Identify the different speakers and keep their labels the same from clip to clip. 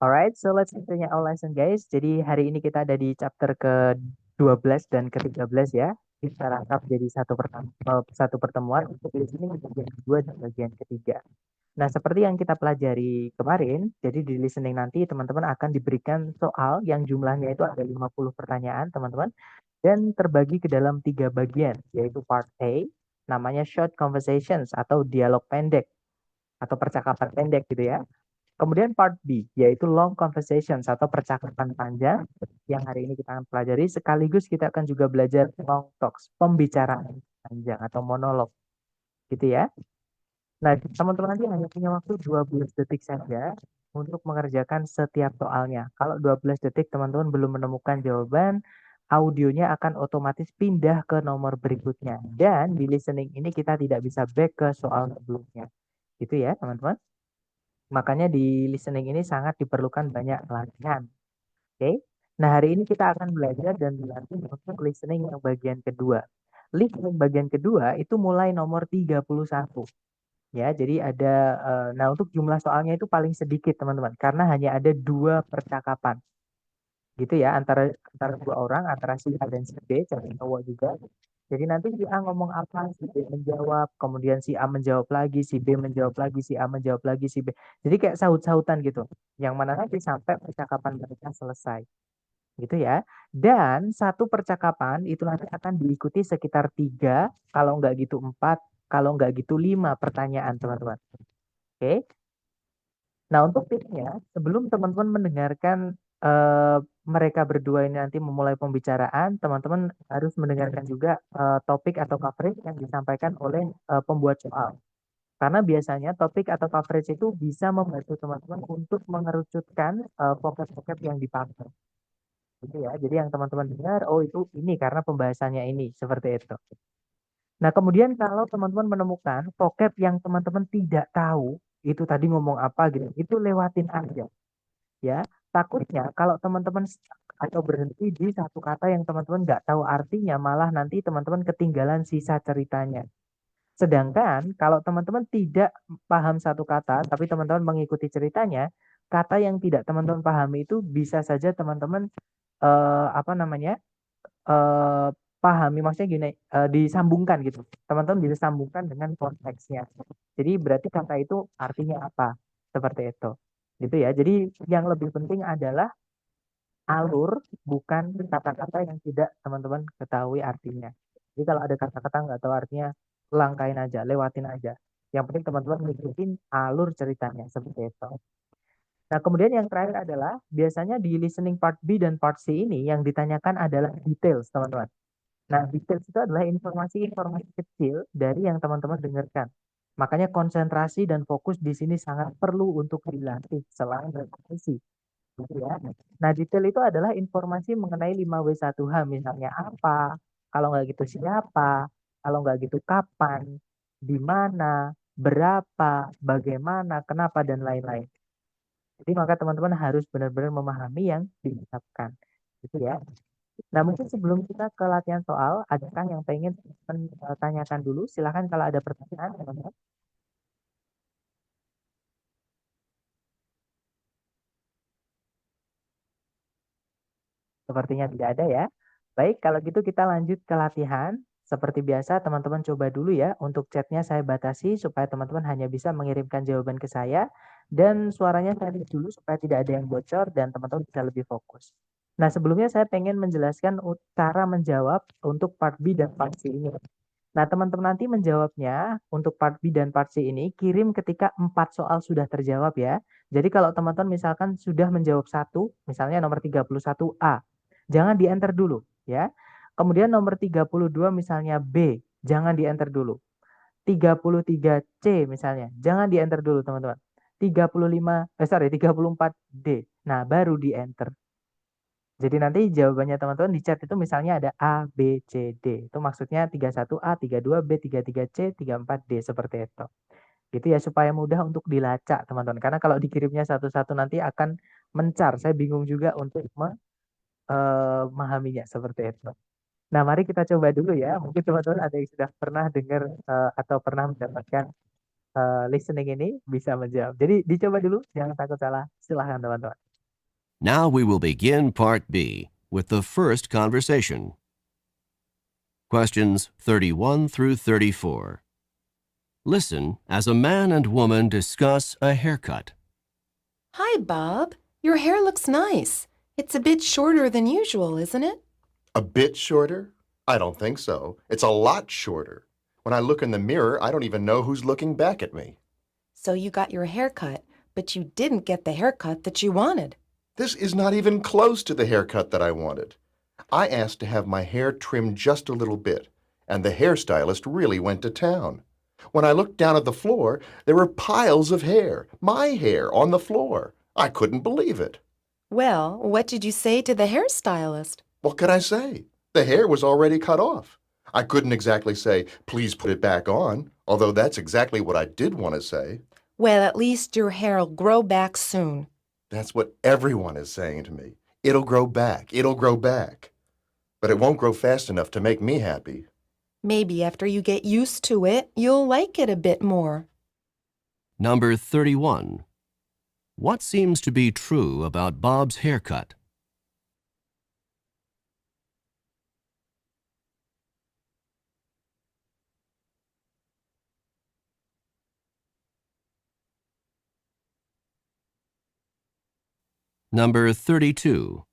Speaker 1: Alright, so let's continue our lesson guys. Jadi hari ini kita ada di chapter ke-12 dan ke-13 ya. Kita rangkap jadi satu pertemuan untuk listening di bagian kedua dan bagian ketiga. Nah, seperti yang kita pelajari kemarin, jadi di listening nanti teman-teman akan diberikan soal yang jumlahnya itu ada 50 pertanyaan, teman-teman. Dan terbagi ke dalam 3 bagian, yaitu part A, namanya short conversations atau dialog pendek atau percakapan pendek gitu ya. Kemudian part B, yaitu long conversations atau percakapan panjang yang hari ini kita akan pelajari. Sekaligus kita akan juga belajar long talks, pembicaraan panjang atau monolog gitu ya. Nah, teman-teman nanti hanya punya waktu 12 detik saja untuk mengerjakan setiap soalnya. Kalau 12 detik teman-teman belum menemukan jawaban, audionya akan otomatis pindah ke nomor berikutnya. Dan di listening ini kita tidak bisa back ke soal sebelumnya. Gitu ya, teman-teman. Makanya di listening ini sangat diperlukan banyak latihan. Oke. Nah, hari ini kita akan belajar dan dilatih untuk listening yang bagian kedua. Listening bagian kedua itu mulai nomor 31. Ya, jadi ada nah untuk jumlah soalnya itu paling sedikit, teman-teman, karena hanya ada 2 percakapan. Gitu ya, antara antara 2 orang, antara si A dan si B, cewek cowok juga. Jadi nanti si A ngomong apa, si B menjawab, kemudian si A menjawab lagi, si B menjawab lagi, si A menjawab lagi, si B. Jadi kayak saut-sautan gitu. Yang mana nanti sampai percakapan mereka selesai. Gitu ya. Dan satu percakapan itu nanti akan diikuti sekitar 3, kalau nggak gitu 4, kalau nggak gitu 5 pertanyaan, teman-teman. Oke. Nah, untuk tipsnya, sebelum teman-teman mendengarkan mereka berdua ini nanti memulai pembicaraan, teman-teman harus mendengarkan juga topik atau coverage yang disampaikan oleh pembuat soal. Karena biasanya topik atau coverage itu bisa membantu teman-teman untuk mengerucutkan vocab-vocab yang dipakai. Gitu ya. Jadi yang teman-teman dengar, oh itu ini karena pembahasannya ini, seperti itu. Nah, kemudian kalau teman-teman menemukan vocab yang teman-teman tidak tahu, itu tadi ngomong apa gitu, itu lewatin aja ya. Takutnya kalau teman-teman atau berhenti di satu kata yang teman-teman nggak tahu artinya, malah nanti teman-teman ketinggalan sisa ceritanya. Sedangkan kalau teman-teman tidak paham satu kata, tapi teman-teman mengikuti ceritanya, kata yang tidak teman-teman pahami itu bisa saja teman-teman apa namanya eh, pahami, maksudnya gini, disambungkan gitu. Teman-teman bisa sambungkan dengan konteksnya. Jadi berarti kata itu artinya apa? Seperti itu. Gitu ya. Jadi yang lebih penting adalah alur, bukan kata-kata yang tidak teman-teman ketahui artinya. Jadi kalau ada kata-kata nggak tahu artinya, langkain aja, lewatin aja. Yang penting teman-teman ngikutin alur ceritanya seperti itu. Nah, kemudian yang terakhir adalah biasanya di listening part B dan part C ini yang ditanyakan adalah details, teman-teman. Nah, details itu adalah informasi-informasi kecil dari yang teman-teman dengarkan. Makanya konsentrasi dan fokus di sini sangat perlu untuk dilatih selain repetisi. Gitu ya. Nah, detail itu adalah informasi mengenai 5W1H, misalnya apa, kalau nggak gitu siapa, kalau nggak gitu kapan, di mana, berapa, bagaimana, kenapa, dan lain-lain. Jadi maka teman-teman harus benar-benar memahami yang diucapkan. Gitu ya. Nah, mungkin sebelum kita ke latihan soal, adakah yang pengen tanyakan dulu? Silahkan kalau ada pertanyaan, teman-teman. Sepertinya tidak ada ya. Baik, kalau gitu kita lanjut ke latihan. Seperti biasa, teman-teman coba dulu ya. Untuk chatnya saya batasi supaya teman-teman hanya bisa mengirimkan jawaban ke saya. Dan suaranya saya lihat dulu supaya tidak ada yang bocor dan teman-teman bisa lebih fokus. Nah, sebelumnya saya pengen menjelaskan cara menjawab untuk part B dan part C ini. Nah, teman-teman nanti menjawabnya untuk part B dan part C ini kirim ketika 4 soal sudah terjawab ya. Jadi kalau teman-teman misalkan sudah menjawab satu, misalnya nomor 31A, jangan di-enter dulu ya. Kemudian nomor 32 misalnya B, jangan di-enter dulu. 33C misalnya, jangan di-enter dulu teman-teman. 34D. Nah, baru di-enter. Jadi nanti jawabannya teman-teman di chat itu misalnya ada A, B, C, D. Itu maksudnya 31A, 32B, 33C, 34D seperti itu. Gitu ya supaya mudah untuk dilacak teman-teman. Karena kalau dikirimnya satu-satu nanti akan mencar. Saya bingung juga untuk memahaminya seperti itu. Nah, mari kita coba dulu ya. Mungkin teman-teman ada yang sudah pernah dengar atau pernah mendapatkan listening ini bisa menjawab. Jadi dicoba dulu, jangan takut salah. Silahkan teman-teman.
Speaker 2: Now we will begin Part B with the first conversation. Questions 31 through 34. Listen as a man and woman discuss a haircut.
Speaker 3: Hi, Bob. Your hair looks nice. It's a bit shorter than usual, isn't it?
Speaker 4: A bit shorter? I don't think so. It's a lot shorter. When I look in the mirror, I don't even know who's looking back at me.
Speaker 3: So you got your hair cut, but you didn't get the haircut that you wanted.
Speaker 4: This is not even close to the haircut that I wanted. I asked to have my hair trimmed just a little bit, and the hairstylist really went to town. When I looked down at the floor, there were piles of hair, my hair, on the floor. I couldn't believe it.
Speaker 3: Well, what did you say to the hairstylist?
Speaker 4: What could I say? The hair was already cut off. I couldn't exactly say, please put it back on, although that's exactly what I did want to say.
Speaker 3: Well, at least your hair'll grow back soon.
Speaker 4: That's what everyone is saying to me. It'll grow back, it'll grow back. But it won't grow fast enough to make me happy.
Speaker 3: Maybe after you get used to it, you'll like it a bit more.
Speaker 2: Number 31. What seems to be true about Bob's haircut? Number 32.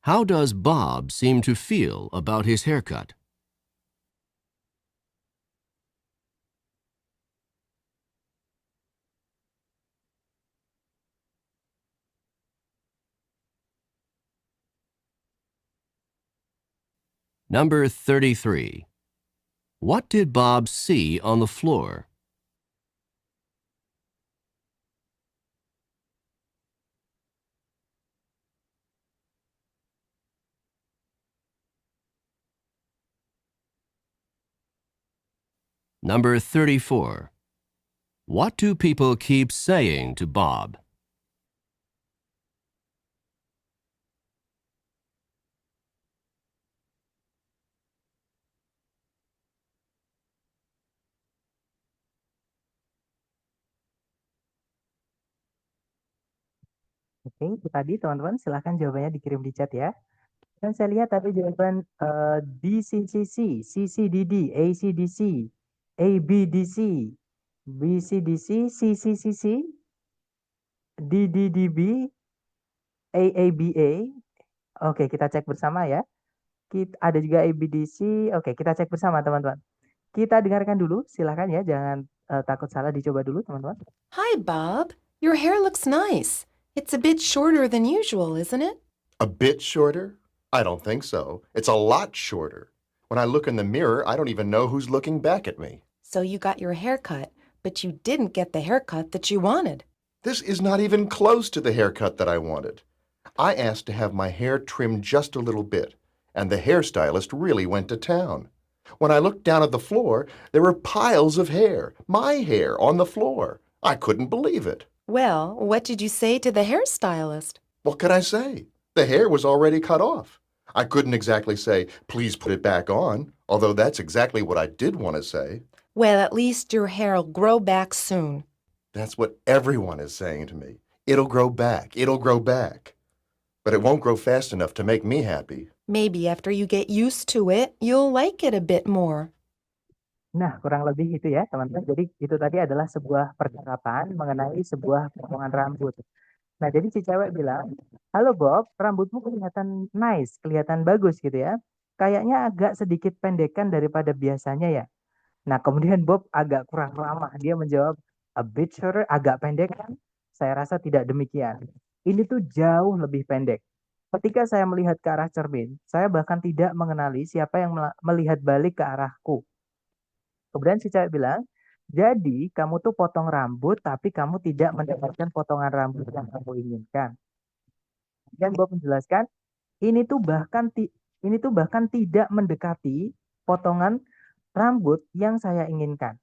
Speaker 2: How does Bob seem to feel about his haircut? Number 33. What did Bob see on the floor? Number 34. What do people keep saying to Bob?
Speaker 1: Oke, itu tadi teman-teman silahkan jawabannya dikirim di chat ya. Dan saya lihat tadi jawaban DCCC, CCDD, ACDC, ABDC, BCDC, CCCC, DDDB, AABA. Oke, kita cek bersama ya. Ada juga ABDC. Oke, kita cek bersama teman-teman. Kita dengarkan dulu, silahkan ya, jangan takut salah, dicoba dulu teman-teman.
Speaker 3: Hi, Bob. Your hair looks nice. It's a bit shorter than usual, isn't it?
Speaker 4: A bit shorter? I don't think so. It's a lot shorter. When I look in the mirror, I don't even know who's looking back at me.
Speaker 3: So you got your hair cut, but you didn't get the haircut that you wanted.
Speaker 4: This is not even close to the haircut that I wanted. I asked to have my hair trimmed just a little bit, and the hairstylist really went to town. When I looked down at the floor, there were piles of hair, my hair, on the floor. I couldn't believe it.
Speaker 3: Well, what did you say to the hairstylist?
Speaker 4: What could I say? The hair was already cut off. I couldn't exactly say, please put it back on, although that's exactly what I did want to say.
Speaker 3: Well, at least your hair'll grow back soon.
Speaker 4: That's what everyone is saying to me. It'll grow back, it'll grow back. But it won't grow fast enough to make me happy.
Speaker 3: Maybe after you get used to it, you'll like it a bit more.
Speaker 1: Nah, kurang lebih itu ya teman-teman. Jadi itu tadi adalah sebuah percakapan mengenai sebuah potongan rambut. Nah, jadi si cewek bilang, halo Bob, rambutmu kelihatan nice, kelihatan bagus gitu ya. Kayaknya agak sedikit pendekan daripada biasanya ya. Nah, kemudian Bob agak kurang ramah. Dia menjawab, a bit shorter, agak pendek kan? Saya rasa tidak demikian. Ini tuh jauh lebih pendek. Ketika saya melihat ke arah cermin, saya bahkan tidak mengenali siapa yang melihat balik ke arahku. Kemudian si cewek bilang, jadi kamu tuh potong rambut, tapi kamu tidak mendapatkan potongan rambut yang kamu inginkan. Dan Bob menjelaskan, ini tuh bahkan tidak mendekati potongan rambut yang saya inginkan.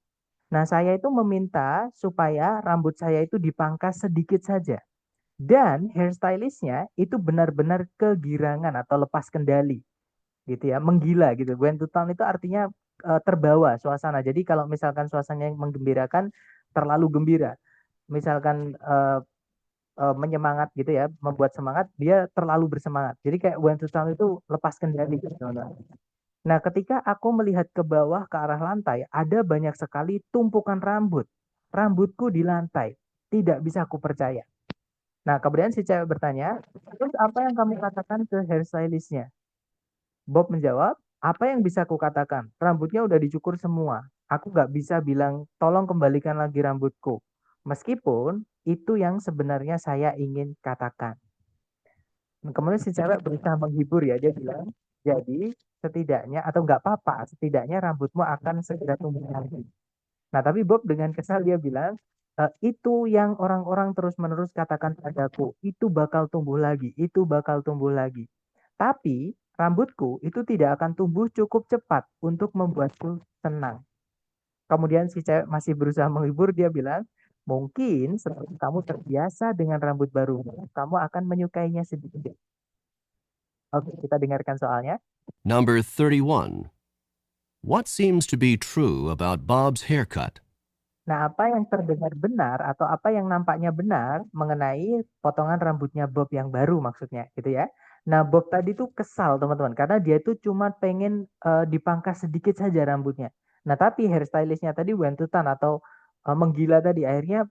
Speaker 1: Nah, saya itu meminta supaya rambut saya itu dipangkas sedikit saja. Dan hairstylistnya itu benar-benar kegirangan atau lepas kendali. Gitu ya, menggila gitu. Went to town itu artinya terbawa suasana. Jadi kalau misalkan suasananya yang menggembirakan, terlalu gembira. Misalkan menyemangat gitu ya, membuat semangat, dia terlalu bersemangat. Jadi kayak went to town itu lepas kendali gitu, teman-teman. Nah, ketika aku melihat ke bawah ke arah lantai, ada banyak sekali tumpukan rambut. Rambutku di lantai. Tidak bisa aku percaya. Nah, kemudian si cewek bertanya, terus apa yang kamu katakan ke hairstylistnya? Bob menjawab, apa yang bisa aku katakan? Rambutnya udah dicukur semua. Aku nggak bisa bilang, tolong kembalikan lagi rambutku. Meskipun itu yang sebenarnya saya ingin katakan. Kemudian si cewek berusaha menghibur ya, dia bilang, jadi setidaknya, atau nggak apa-apa, setidaknya rambutmu akan segera tumbuh lagi. Nah, tapi Bob dengan kesal dia bilang, itu yang orang-orang terus-menerus katakan padaku, itu bakal tumbuh lagi, itu bakal tumbuh lagi. Tapi rambutku itu tidak akan tumbuh cukup cepat untuk membuatku senang. Kemudian si cewek masih berusaha menghibur, dia bilang, mungkin setelah kamu terbiasa dengan rambut baru, kamu akan menyukainya sedikit. Oke, kita dengarkan soalnya.
Speaker 2: Number 31. What seems to be true about Bob's haircut?
Speaker 1: Nah, apa yang terdengar benar atau apa yang nampaknya benar mengenai potongan rambutnya Bob yang baru maksudnya, gitu ya. Nah, Bob tadi tuh kesal, teman-teman, karena dia tuh cuma pengen dipangkas sedikit saja rambutnya. Nah, tapi hairstylistnya tadi went to town atau menggila tadi, akhirnya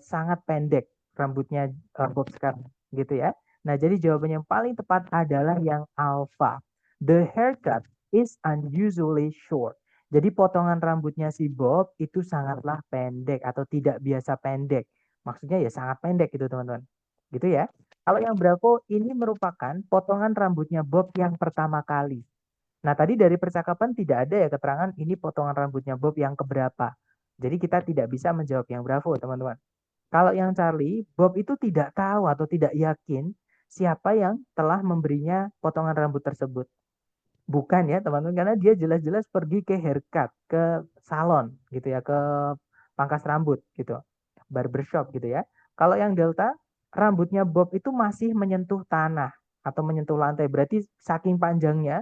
Speaker 1: sangat pendek rambutnya Bob sekarang, gitu ya. Nah, jadi jawaban yang paling tepat adalah yang alpha. The haircut is unusually short. Jadi potongan rambutnya si Bob itu sangatlah pendek atau tidak biasa pendek. Maksudnya ya sangat pendek gitu teman-teman. Gitu ya. Kalau yang Bravo ini merupakan potongan rambutnya Bob yang pertama kali. Nah, tadi dari percakapan tidak ada ya keterangan ini potongan rambutnya Bob yang keberapa. Jadi kita tidak bisa menjawab yang Bravo, teman-teman. Kalau yang Charlie, Bob itu tidak tahu atau tidak yakin siapa yang telah memberinya potongan rambut tersebut. Bukan ya teman-teman, karena dia jelas-jelas pergi ke haircut, ke salon gitu ya, ke pangkas rambut gitu, barbershop gitu ya. Kalau yang Delta, rambutnya Bob itu masih menyentuh tanah atau menyentuh lantai, berarti saking panjangnya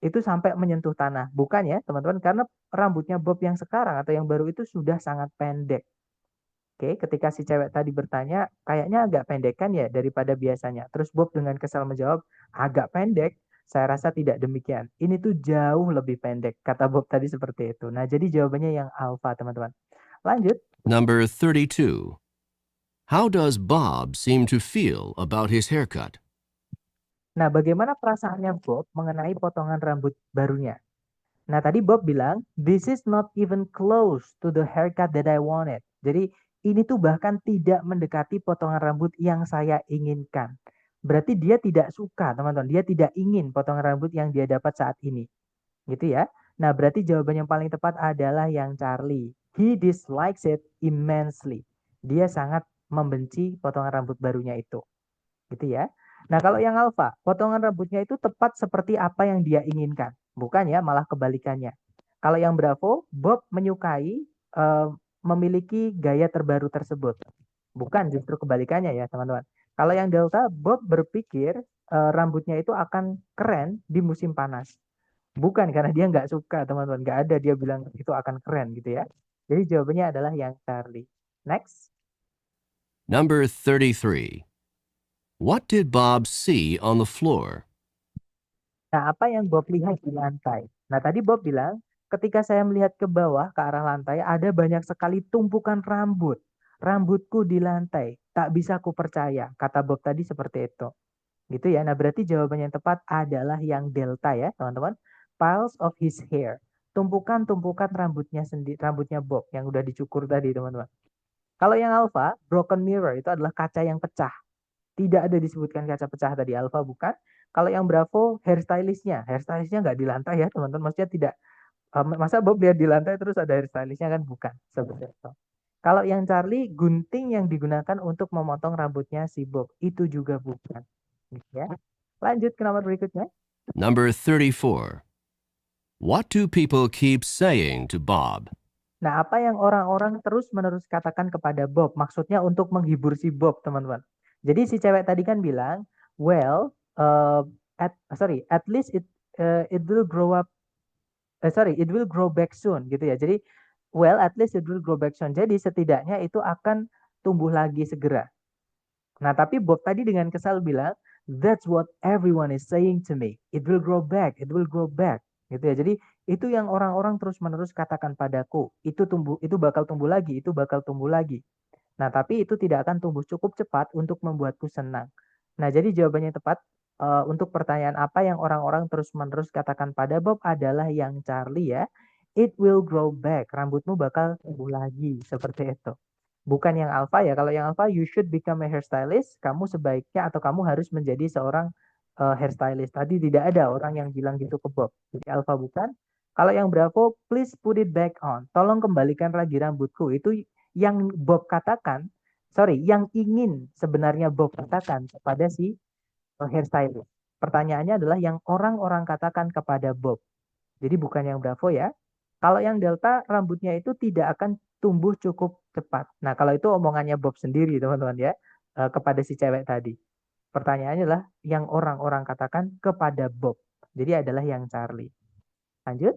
Speaker 1: itu sampai menyentuh tanah. Bukan ya teman-teman, karena rambutnya Bob yang sekarang atau yang baru itu sudah sangat pendek. Oke, ketika si cewek tadi bertanya, kayaknya agak pendek kan ya daripada biasanya. Terus Bob dengan kesal menjawab, agak pendek. Saya rasa tidak demikian. Ini tuh jauh lebih pendek. Kata Bob tadi seperti itu. Nah, jadi jawabannya yang alpha, teman-teman. Lanjut.
Speaker 2: Number 32. How does Bob seem to feel about his haircut?
Speaker 1: Nah, bagaimana perasaannya Bob mengenai potongan rambut barunya? Nah, tadi Bob bilang, this is not even close to the haircut that I wanted. Jadi, ini tuh bahkan tidak mendekati potongan rambut yang saya inginkan. Berarti dia tidak suka, teman-teman. Dia tidak ingin potongan rambut yang dia dapat saat ini. Gitu ya. Nah, berarti jawaban yang paling tepat adalah yang Charlie. He dislikes it immensely. Dia sangat membenci potongan rambut barunya itu. Gitu ya. Nah, kalau yang Alpha, potongan rambutnya itu tepat seperti apa yang dia inginkan. Bukan ya, malah kebalikannya. Kalau yang Bravo, Bob menyukai memiliki gaya terbaru tersebut. Bukan, justru kebalikannya ya, teman-teman. Kalau yang Delta, Bob berpikir rambutnya itu akan keren di musim panas. Bukan, karena dia nggak suka, teman-teman. Nggak ada dia bilang itu akan keren gitu ya. Jadi jawabannya adalah yang Charlie. Next.
Speaker 2: Number 33. What did Bob see on the floor?
Speaker 1: Nah, apa yang Bob lihat di lantai? Nah, tadi Bob bilang, ketika saya melihat ke bawah, ke arah lantai, ada banyak sekali tumpukan rambut. Rambutku di lantai. Tak bisa ku percaya. Kata Bob tadi seperti itu. Gitu ya. Nah, berarti jawaban yang tepat adalah yang Delta ya, teman-teman. Piles of his hair. Tumpukan-tumpukan rambutnya sendiri, rambutnya Bob yang udah dicukur tadi, teman-teman. Kalau yang Alpha, broken mirror itu adalah kaca yang pecah. Tidak ada disebutkan kaca pecah tadi, Alpha bukan. Kalau yang Bravo, hairstylistnya nggak di lantai ya teman-teman. Maksudnya tidak, masa Bob lihat di lantai terus ada hairstylistnya kan? Bukan, seperti itu. Kalau yang Charlie, gunting yang digunakan untuk memotong rambutnya si Bob, itu juga bukan. Gitu ya. Lanjut ke nomor berikutnya.
Speaker 2: Number 34. What do people keep saying to Bob?
Speaker 1: Nah, apa yang orang-orang terus-menerus katakan kepada Bob? Maksudnya untuk menghibur si Bob, teman-teman. Jadi si cewek tadi kan bilang, well, at least it will grow up. It will grow back soon, gitu ya. Jadi, well, at least it will grow back soon. Jadi setidaknya itu akan tumbuh lagi segera. Nah, tapi Bob tadi dengan kesal bilang, "That's what everyone is saying to me. It will grow back, it will grow back." Gitu ya. Jadi itu yang orang-orang terus-menerus katakan padaku. Itu bakal tumbuh lagi, itu bakal tumbuh lagi. Nah, tapi itu tidak akan tumbuh cukup cepat untuk membuatku senang. Nah, jadi jawabannya tepat untuk pertanyaan apa yang orang-orang terus-menerus katakan pada Bob adalah yang Charlie ya. It will grow back. Rambutmu bakal tumbuh lagi seperti itu. Bukan yang alpha ya. Kalau yang alpha, you should become a hairstylist. Kamu sebaiknya atau kamu harus menjadi seorang hairstylist. Tadi tidak ada orang yang bilang gitu ke Bob. Jadi alpha bukan. Kalau yang Bravo, please put it back on. Tolong kembalikan lagi rambutku. Itu yang Bob katakan, yang ingin sebenarnya Bob katakan kepada si hairstylist. Pertanyaannya adalah yang orang-orang katakan kepada Bob. Jadi bukan yang Bravo ya. Kalau yang Delta, rambutnya itu tidak akan tumbuh cukup cepat. Nah, kalau itu omongannya Bob sendiri, teman-teman ya, kepada si cewek tadi. Pertanyaannya adalah yang orang-orang katakan kepada Bob. Jadi adalah yang Charlie. Lanjut.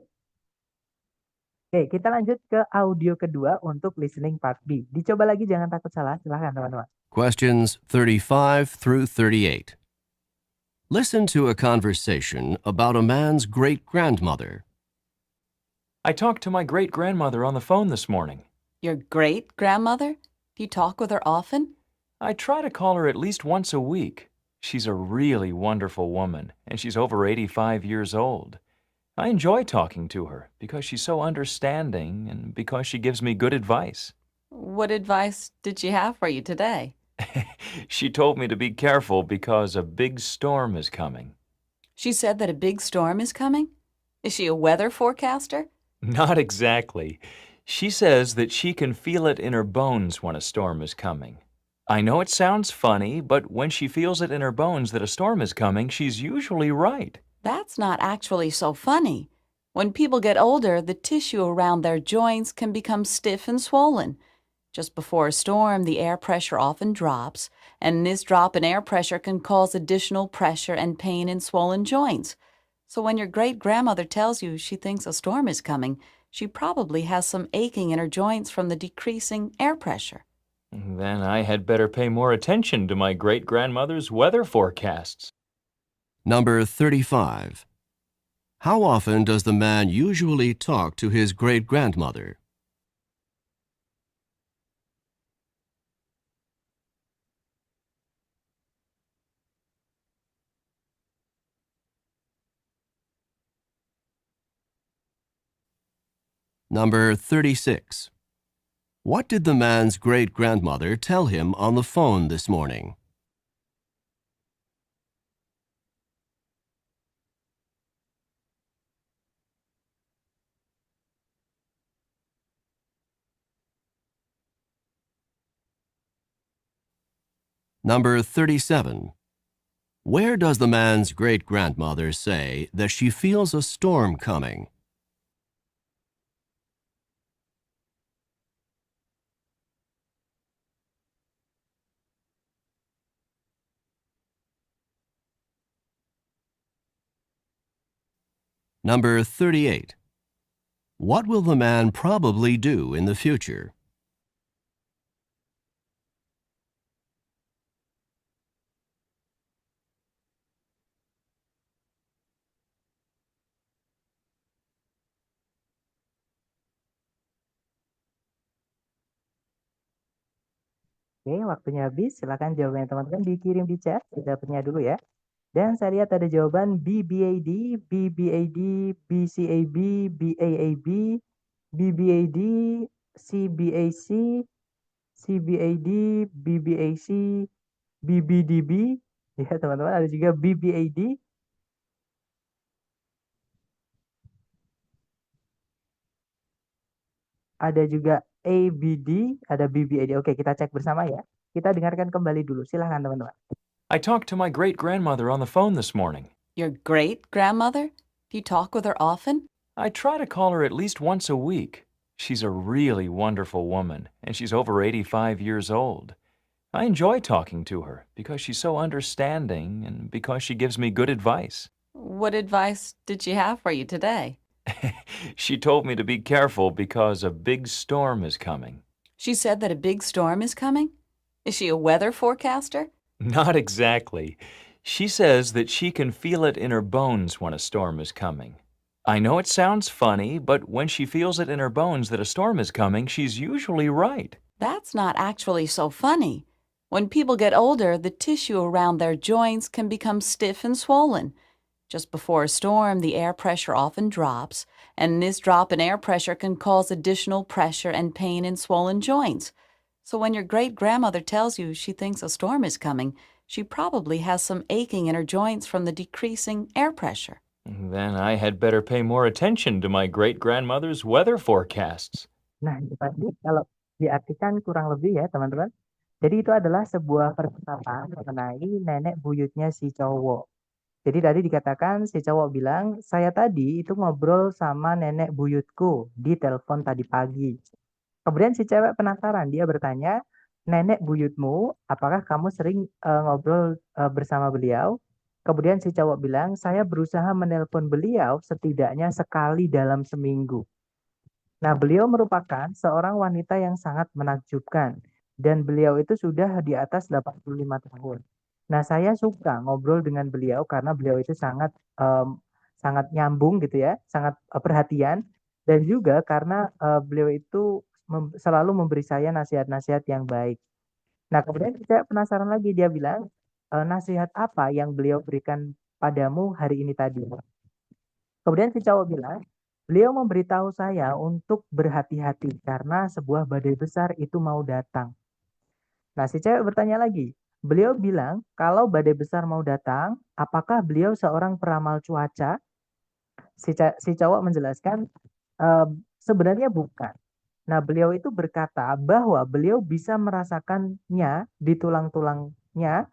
Speaker 1: Oke, kita lanjut ke audio kedua untuk listening part B. Dicoba lagi, jangan takut salah. Silahkan, teman-teman.
Speaker 2: Questions 35 through 38. Listen to a conversation about a man's great-grandmother.
Speaker 5: I talked to my great-grandmother on the phone this morning.
Speaker 6: Your great-grandmother? Do you talk with her often?
Speaker 5: I try to call her at least once a week. She's a really wonderful woman, and she's over 85 years old. I enjoy talking to her because she's so understanding and because she gives me good advice.
Speaker 6: What advice did she have for you today?
Speaker 5: She told me to be careful because a big storm is coming.
Speaker 6: She said that a big storm is coming? Is she a weather forecaster?
Speaker 5: Not exactly. She says that she can feel it in her bones when a storm is coming. I know it sounds funny, but when she feels it in her bones that a storm is coming, she's usually right.
Speaker 6: That's not actually so funny. When people get older, the tissue around their joints can become stiff and swollen. Just before a storm, the air pressure often drops, and this drop in air pressure can cause additional pressure and pain in swollen joints. So when your great-grandmother tells you she thinks a storm is coming, she probably has some aching in her joints from the decreasing air pressure.
Speaker 5: Then I had better pay more attention to my great-grandmother's weather forecasts.
Speaker 2: Number 35. How often does the man usually talk to his great-grandmother? Number 36. What did the man's great-grandmother tell him on the phone this morning? Number 37. Where does the man's great-grandmother say that she feels a storm coming? Number 38. What will the man probably do in the future?
Speaker 1: Oke, waktunya habis. Silakan jawabannya teman-teman dikirim di chat. Dapatnya dulu ya. Dan saya lihat ada jawaban BBAD, BBAD, BCAB, BAAB, BBAD, CBAC, CBAD, BBAC, BBDB. Ya, teman-teman ada juga BBAD. Ada juga ABD, ada BBAD. Oke, kita cek bersama ya. Kita dengarkan kembali dulu. Silahkan teman-teman.
Speaker 5: I talked to my great-grandmother on the phone this morning.
Speaker 6: Your great-grandmother? Do you talk with her often?
Speaker 5: I try to call her at least once a week. She's a really wonderful woman, and she's over 85 years old. I enjoy talking to her because she's so understanding and because she gives me good advice.
Speaker 6: What advice did she have for you today?
Speaker 5: She told me to be careful because a big storm is coming.
Speaker 6: She said that a big storm is coming? Is she a weather forecaster?
Speaker 5: Not exactly. She says that she can feel it in her bones when a storm is coming. I know it sounds funny, but when she feels it in her bones that a storm is coming, she's usually right.
Speaker 6: That's not actually so funny. When people get older, the tissue around their joints can become stiff and swollen. Just before a storm, the air pressure often drops, and this drop in air pressure can cause additional pressure and pain in swollen joints. So when your great-grandmother tells you she thinks a storm is coming, she probably has some aching in her joints from the decreasing air pressure.
Speaker 5: Then I had better pay more attention to my great-grandmother's weather forecasts.
Speaker 1: Nah, itu tadi kalau diartikan kurang lebih ya, teman-teman. Jadi itu adalah sebuah percakapan mengenai nenek buyutnya si cowok. Jadi tadi dikatakan si cowok bilang, saya tadi itu ngobrol sama nenek buyutku di telepon tadi pagi. Kemudian si cewek penasaran, dia bertanya, nenek buyutmu, apakah kamu sering ngobrol bersama beliau? Kemudian si cowok bilang, saya berusaha menelpon beliau setidaknya sekali dalam seminggu. Nah, beliau merupakan seorang wanita yang sangat menakjubkan dan beliau itu sudah di atas 85 tahun. Nah, saya suka ngobrol dengan beliau karena beliau itu sangat nyambung gitu ya, sangat perhatian dan juga karena beliau itu selalu memberi saya nasihat-nasihat yang baik. Nah, kemudian saya penasaran lagi, dia bilang, nasihat apa yang beliau berikan padamu hari ini tadi? Kemudian si cowok bilang, beliau memberitahu saya untuk berhati-hati karena sebuah badai besar itu mau datang. Nah, si cewek bertanya lagi, beliau bilang kalau badai besar mau datang, apakah beliau seorang peramal cuaca? Si cowok menjelaskan, sebenarnya bukan. Nah, beliau itu berkata bahwa beliau bisa merasakannya di tulang-tulangnya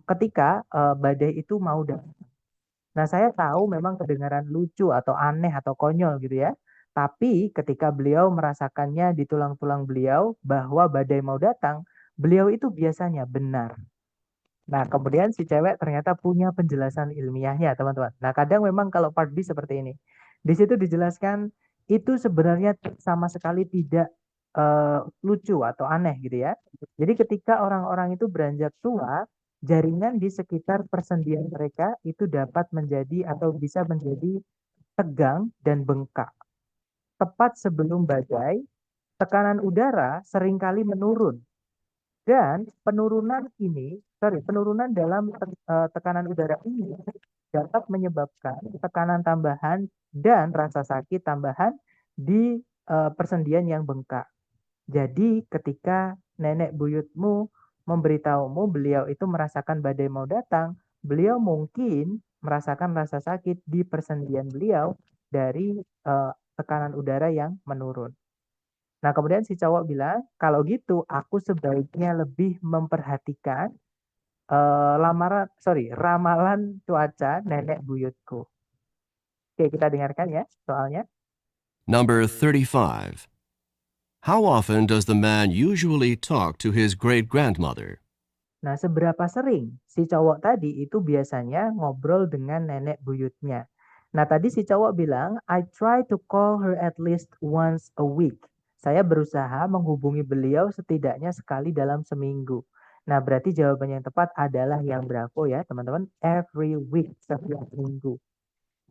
Speaker 1: ketika badai itu mau datang. Nah, saya tahu memang kedengaran lucu atau aneh atau konyol gitu ya. Tapi ketika beliau merasakannya di tulang-tulang beliau bahwa badai mau datang, beliau itu biasanya benar. Nah, kemudian si cewek ternyata punya penjelasan ilmiahnya, teman-teman. Nah, kadang memang kalau part B seperti ini. Di situ dijelaskan itu sebenarnya sama sekali tidak lucu atau aneh gitu ya. Jadi ketika orang-orang itu beranjak tua, jaringan di sekitar persendian mereka itu dapat menjadi atau bisa menjadi tegang dan bengkak. Tepat sebelum badai, tekanan udara seringkali menurun. Dan penurunan dalam tekanan udara ini dapat menyebabkan tekanan tambahan dan rasa sakit tambahan di persendian yang bengkak. Jadi ketika nenek buyutmu memberitahumu beliau itu merasakan badai mau datang, beliau mungkin merasakan rasa sakit di persendian beliau dari tekanan udara yang menurun. Nah, kemudian si cowok bilang, kalau gitu aku sebaiknya lebih memperhatikan ramalan cuaca nenek buyutku. Oke, kita dengarkan ya soalnya.
Speaker 2: Number 35. How often does the man usually talk to his great-grandmother?
Speaker 1: Nah, seberapa sering si cowok tadi itu biasanya ngobrol dengan nenek buyutnya? Nah, tadi si cowok bilang, I try to call her at least once a week. Saya berusaha menghubungi beliau setidaknya sekali dalam seminggu. Nah, berarti jawaban yang tepat adalah yang berapa ya, teman-teman? Every week, setiap minggu.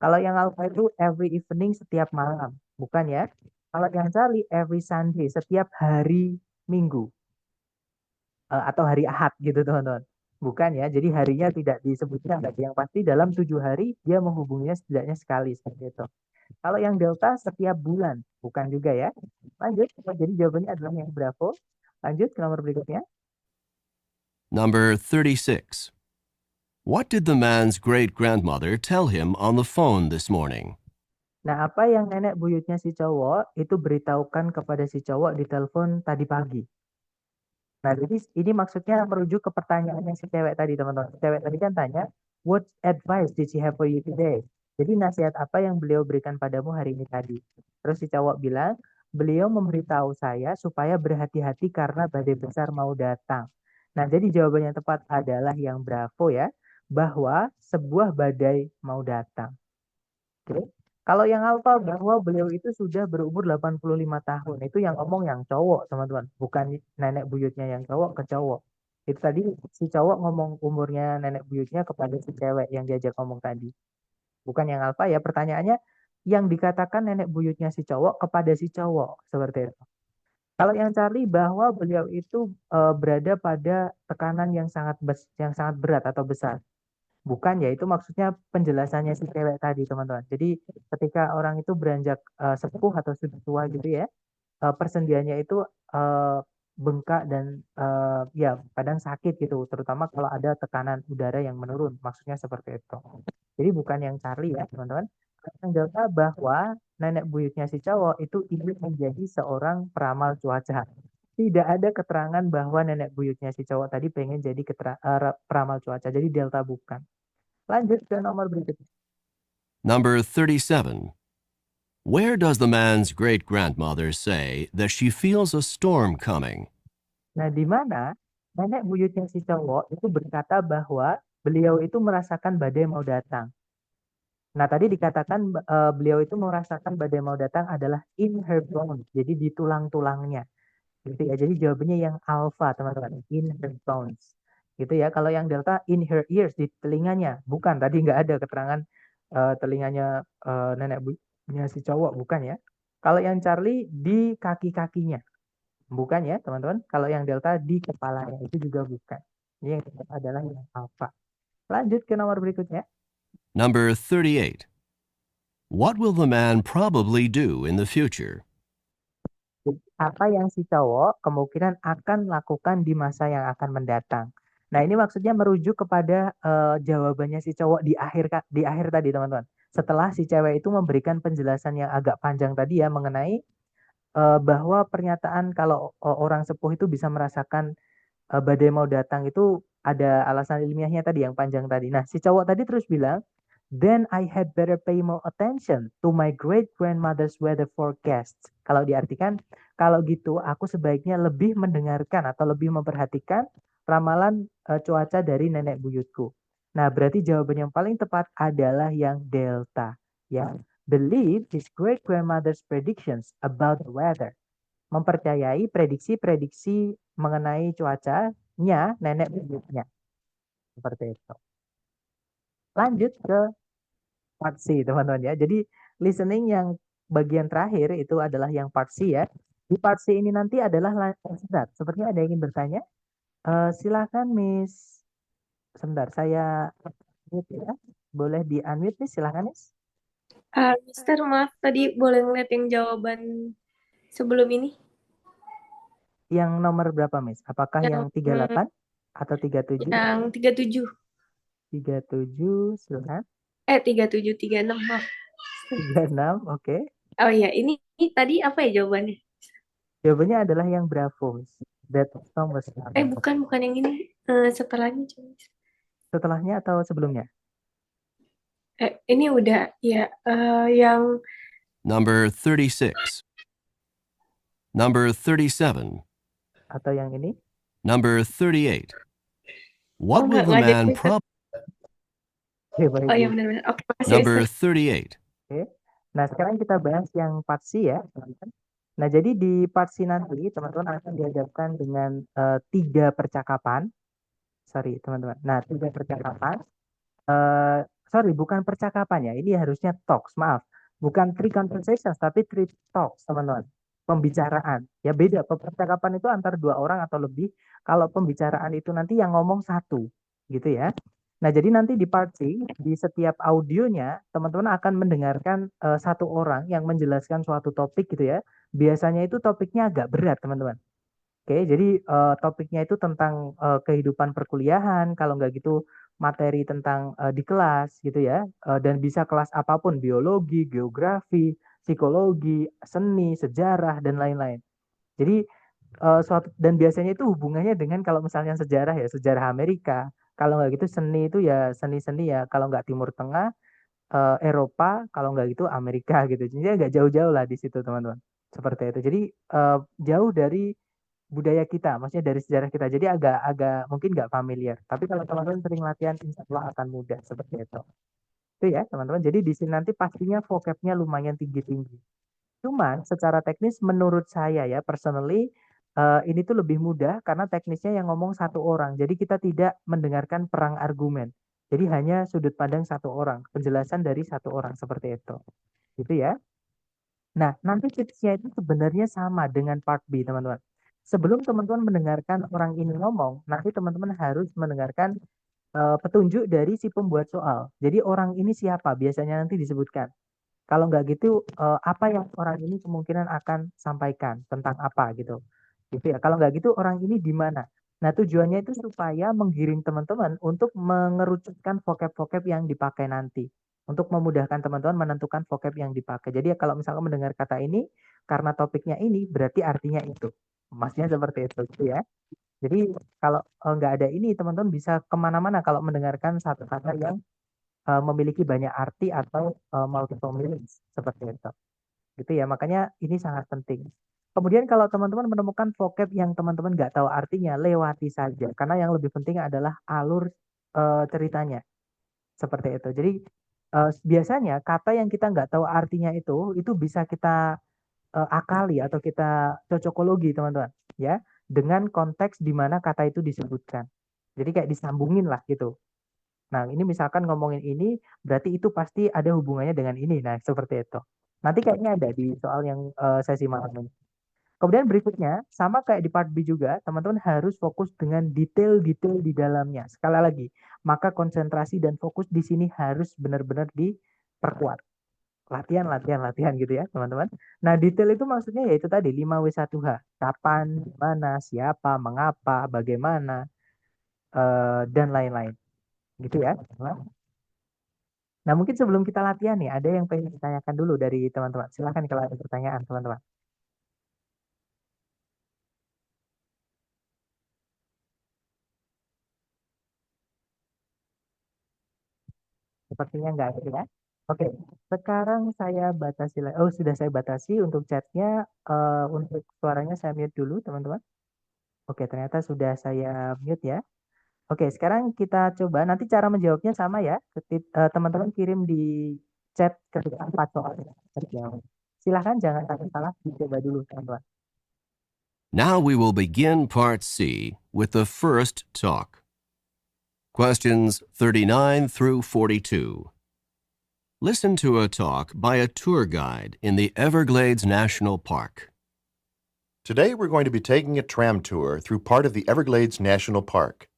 Speaker 1: Kalau yang alpha itu every evening, setiap malam. Bukan ya? Kalau yang Charlie, every Sunday, setiap hari minggu. Atau hari Ahad gitu teman-teman. Bukan ya, jadi harinya tidak disebutkan. Tapi yang pasti dalam 7 hari dia menghubunginya setidaknya sekali seperti itu. Kalau yang delta setiap bulan, bukan juga ya. Lanjut, jadi jawabannya adalah yang berapa? Lanjut ke nomor berikutnya.
Speaker 2: Number 36. What did the man's great-grandmother tell him on the phone this morning?
Speaker 1: Nah, apa yang nenek buyutnya si cowok itu beritahukan kepada si cowok di telepon tadi pagi? Nah, jadi ini maksudnya merujuk ke pertanyaan yang si cewek tadi, teman-teman. Cewek tadi kan tanya, what advice did she have for you today? Jadi nasihat apa yang beliau berikan padamu hari ini tadi? Terus si cowok bilang, beliau memberitahu saya supaya berhati-hati karena badai besar mau datang. Nah, jadi jawaban yang tepat adalah yang bravo ya, bahwa sebuah badai mau datang. Oke. Kalau yang alfa bahwa beliau itu sudah berumur 85 tahun. Itu yang ngomong yang cowok, teman-teman. Bukan nenek buyutnya yang cowok ke cowok. Itu tadi si cowok ngomong umurnya nenek buyutnya kepada si cewek yang diajak ngomong tadi. Bukan yang alfa ya. Pertanyaannya yang dikatakan nenek buyutnya si cowok kepada si cowok. Seperti itu. Kalau yang Charlie bahwa beliau itu berada pada tekanan yang sangat berat atau besar. Bukan ya, itu maksudnya penjelasannya si cewek tadi, teman-teman. Jadi ketika orang itu beranjak sepuh atau sudah tua gitu ya, persendiannya itu eh, bengkak dan ya kadang sakit gitu, terutama kalau ada tekanan udara yang menurun. Maksudnya seperti itu. Jadi bukan yang Charlie ya, teman-teman. Yang Delta bahwa nenek buyutnya si cowok itu ingin menjadi seorang peramal cuaca. Tidak ada keterangan bahwa nenek buyutnya si cowok tadi pengen jadi peramal cuaca. Jadi Delta bukan. Lanjut ke nomor berikutnya.
Speaker 2: Number 37. Where does the man's great-grandmother say that she feels a storm coming?
Speaker 1: Nah, di mana nenek buyutnya si cowok itu berkata bahwa beliau itu merasakan badai mau datang. Nah, tadi dikatakan beliau itu merasakan badai mau datang adalah in her bones, jadi di tulang-tulangnya. Gitu ya. Jadi jawabannya yang alpha, teman-teman, in her bones. Gitu ya. Kalau yang delta in her ears, di telinganya. Bukan, tadi nggak ada keterangan telinganya nenek buyutnya si cowok, bukan ya. Kalau yang Charlie di kaki-kakinya. Bukan ya, teman-teman. Kalau yang delta di kepalanya itu juga bukan. Ini yang tetap adalah yang alpha. Lanjut ke nomor berikutnya.
Speaker 2: Number 38. What will the man probably do in the future?
Speaker 1: Apa yang si cowok kemungkinan akan lakukan di masa yang akan mendatang. Nah, ini maksudnya merujuk kepada jawabannya si cowok di akhir tadi, teman-teman. Setelah si cewek itu memberikan penjelasan yang agak panjang tadi ya mengenai bahwa pernyataan kalau orang sepuh itu bisa merasakan badai mau datang itu ada alasan ilmiahnya tadi yang panjang tadi. Nah, si cowok tadi terus bilang, then I had better pay more attention to my great grandmother's weather forecast. Kalau diartikan, kalau gitu aku sebaiknya lebih mendengarkan atau lebih memperhatikan ramalan cuaca dari nenek buyutku. Nah, berarti jawaban yang paling tepat adalah yang delta. Ya, believe his great grandmother's predictions about the weather. Mempercayai prediksi-prediksi mengenai cuacanya nenek buyutnya. Seperti itu. Lanjut ke part C, teman-teman ya. Jadi listening yang bagian terakhir itu adalah yang part C ya. Di part C ini nanti adalah sebentar. Sepertinya ada yang ingin bertanya. Silakan Miss. Sebentar, saya mute ya. Boleh di unmute Miss, silakan Miss.
Speaker 7: Mister, maaf tadi boleh ngeliat yang jawaban sebelum ini?
Speaker 1: Yang nomor berapa Miss? Apakah yang
Speaker 7: Yang
Speaker 1: 38 atau 37?
Speaker 7: yang 37.
Speaker 1: 37, silakan.
Speaker 7: 37, 36, maaf.
Speaker 1: 36, oke.
Speaker 7: Oh iya, ini tadi apa ya jawabannya?
Speaker 1: Jawabannya adalah yang Bravo, Miss. That song was
Speaker 7: Bukan yang ini. Setelahnya coba.
Speaker 1: Setelahnya atau sebelumnya?
Speaker 7: Ini udah ya yang
Speaker 2: Number 36. Number 37.
Speaker 1: Atau yang ini?
Speaker 2: Number 38. What will
Speaker 7: enggak
Speaker 2: the
Speaker 7: ada
Speaker 2: man
Speaker 7: Mister.
Speaker 2: probably...
Speaker 1: Oke, baik.
Speaker 7: Oh iya benar-benar. Oke, makasih
Speaker 2: Number
Speaker 7: Mister.
Speaker 2: 38.
Speaker 1: Oke. Nah, sekarang kita bahas yang part C ya, teman-teman. Nah, jadi di part C nanti, teman-teman akan dihadapkan dengan 3 percakapan. Sorry, teman-teman. Nah, 3 percakapan. Sorry, bukan percakapan ya. Ini harusnya talks, maaf. Bukan 3 conversations, tapi 3 talks, teman-teman. Pembicaraan. Ya beda, percakapan itu antara 2 orang atau lebih. Kalau pembicaraan itu nanti yang ngomong 1, gitu ya. Nah, jadi nanti di part C, di setiap audionya, teman-teman akan mendengarkan 1 orang yang menjelaskan suatu topik gitu ya. Biasanya itu topiknya agak berat, teman-teman. Oke, jadi topiknya itu tentang kehidupan perkuliahan, kalau nggak gitu materi tentang di kelas gitu ya, dan bisa kelas apapun, biologi, geografi, psikologi, seni, sejarah, dan lain-lain. Jadi dan biasanya itu hubungannya dengan kalau misalnya sejarah ya, sejarah Amerika, kalau nggak gitu seni itu ya seni-seni ya, kalau nggak Timur Tengah, Eropa, kalau nggak gitu Amerika gitu. Jadi nggak jauh-jauh lah di situ teman-teman. Seperti itu. Jadi jauh dari budaya kita, maksudnya dari sejarah kita. Jadi agak mungkin nggak familiar. Tapi kalau teman-teman sering latihan, insya Allah akan mudah seperti itu. Itu ya teman-teman. Jadi di sini nanti pastinya vocabnya lumayan tinggi-tinggi. Cuman secara teknis menurut saya ya personally ini tuh lebih mudah karena teknisnya yang ngomong satu orang. Jadi kita tidak mendengarkan perang argumen. Jadi hanya sudut pandang satu orang, penjelasan dari satu orang seperti itu. Gitu ya. Nah, nanti tipsnya itu sebenarnya sama dengan part B, teman-teman. Sebelum teman-teman mendengarkan orang ini ngomong, nanti teman-teman harus mendengarkan petunjuk dari si pembuat soal. Jadi orang ini siapa? Biasanya nanti disebutkan. Kalau nggak gitu, apa yang orang ini kemungkinan akan sampaikan tentang apa gitu. Gitu ya. Kalau nggak gitu, orang ini di mana? Nah, tujuannya itu supaya menggiring teman-teman untuk mengerucutkan vocab-vocab yang dipakai nanti. Untuk memudahkan teman-teman menentukan vocab yang dipakai. Jadi ya kalau misalkan mendengar kata ini, karena topiknya ini, berarti artinya itu. Maksudnya seperti itu gitu ya. Jadi kalau nggak ada ini, teman-teman bisa kemana-mana kalau mendengarkan satu kata yang memiliki banyak arti atau multiple meanings seperti itu. Gitu ya, makanya ini sangat penting. Kemudian kalau teman-teman menemukan vocab yang teman-teman nggak tahu artinya, lewati saja. Karena yang lebih penting adalah alur ceritanya. Seperti itu. Jadi biasanya kata yang kita nggak tahu artinya itu bisa kita akali atau kita cocokologi teman-teman. Ya, dengan konteks di mana kata itu disebutkan. Jadi kayak disambungin lah gitu. Nah, ini misalkan ngomongin ini, berarti itu pasti ada hubungannya dengan ini. Nah, seperti itu. Nanti kayaknya ada di soal yang sesi malam ini. Kemudian berikutnya, sama kayak di part B juga, teman-teman harus fokus dengan detail-detail di dalamnya. Sekali lagi, maka konsentrasi dan fokus di sini harus benar-benar diperkuat. Latihan, latihan, latihan gitu ya, teman-teman. Nah, detail itu maksudnya yaitu tadi 5W1H. Kapan, mana, siapa, mengapa, bagaimana, dan lain-lain. Gitu ya, teman-teman. Nah, mungkin sebelum kita latihan nih, ada yang pengen ditanyakan dulu dari teman-teman. Silakan kalau ada pertanyaan, teman-teman. Sepertinya enggak ada ya. Oke, sekarang saya batasi. Oh, sudah saya batasi untuk chatnya. Untuk suaranya saya mute dulu, teman-teman. Oke, ternyata sudah saya mute ya. Oke, sekarang kita coba. Nanti cara menjawabnya sama ya. Teman-teman kirim di chat ketika 4 soalnya terjawab. Silahkan jangan takut salah, dicoba dulu, teman-teman.
Speaker 2: Now we will begin part C with the first talk. Questions 39 through 42. Listen to a talk by a tour guide in the Everglades National Park.
Speaker 4: Today we're going to be taking a tram tour through part of the Everglades National Park.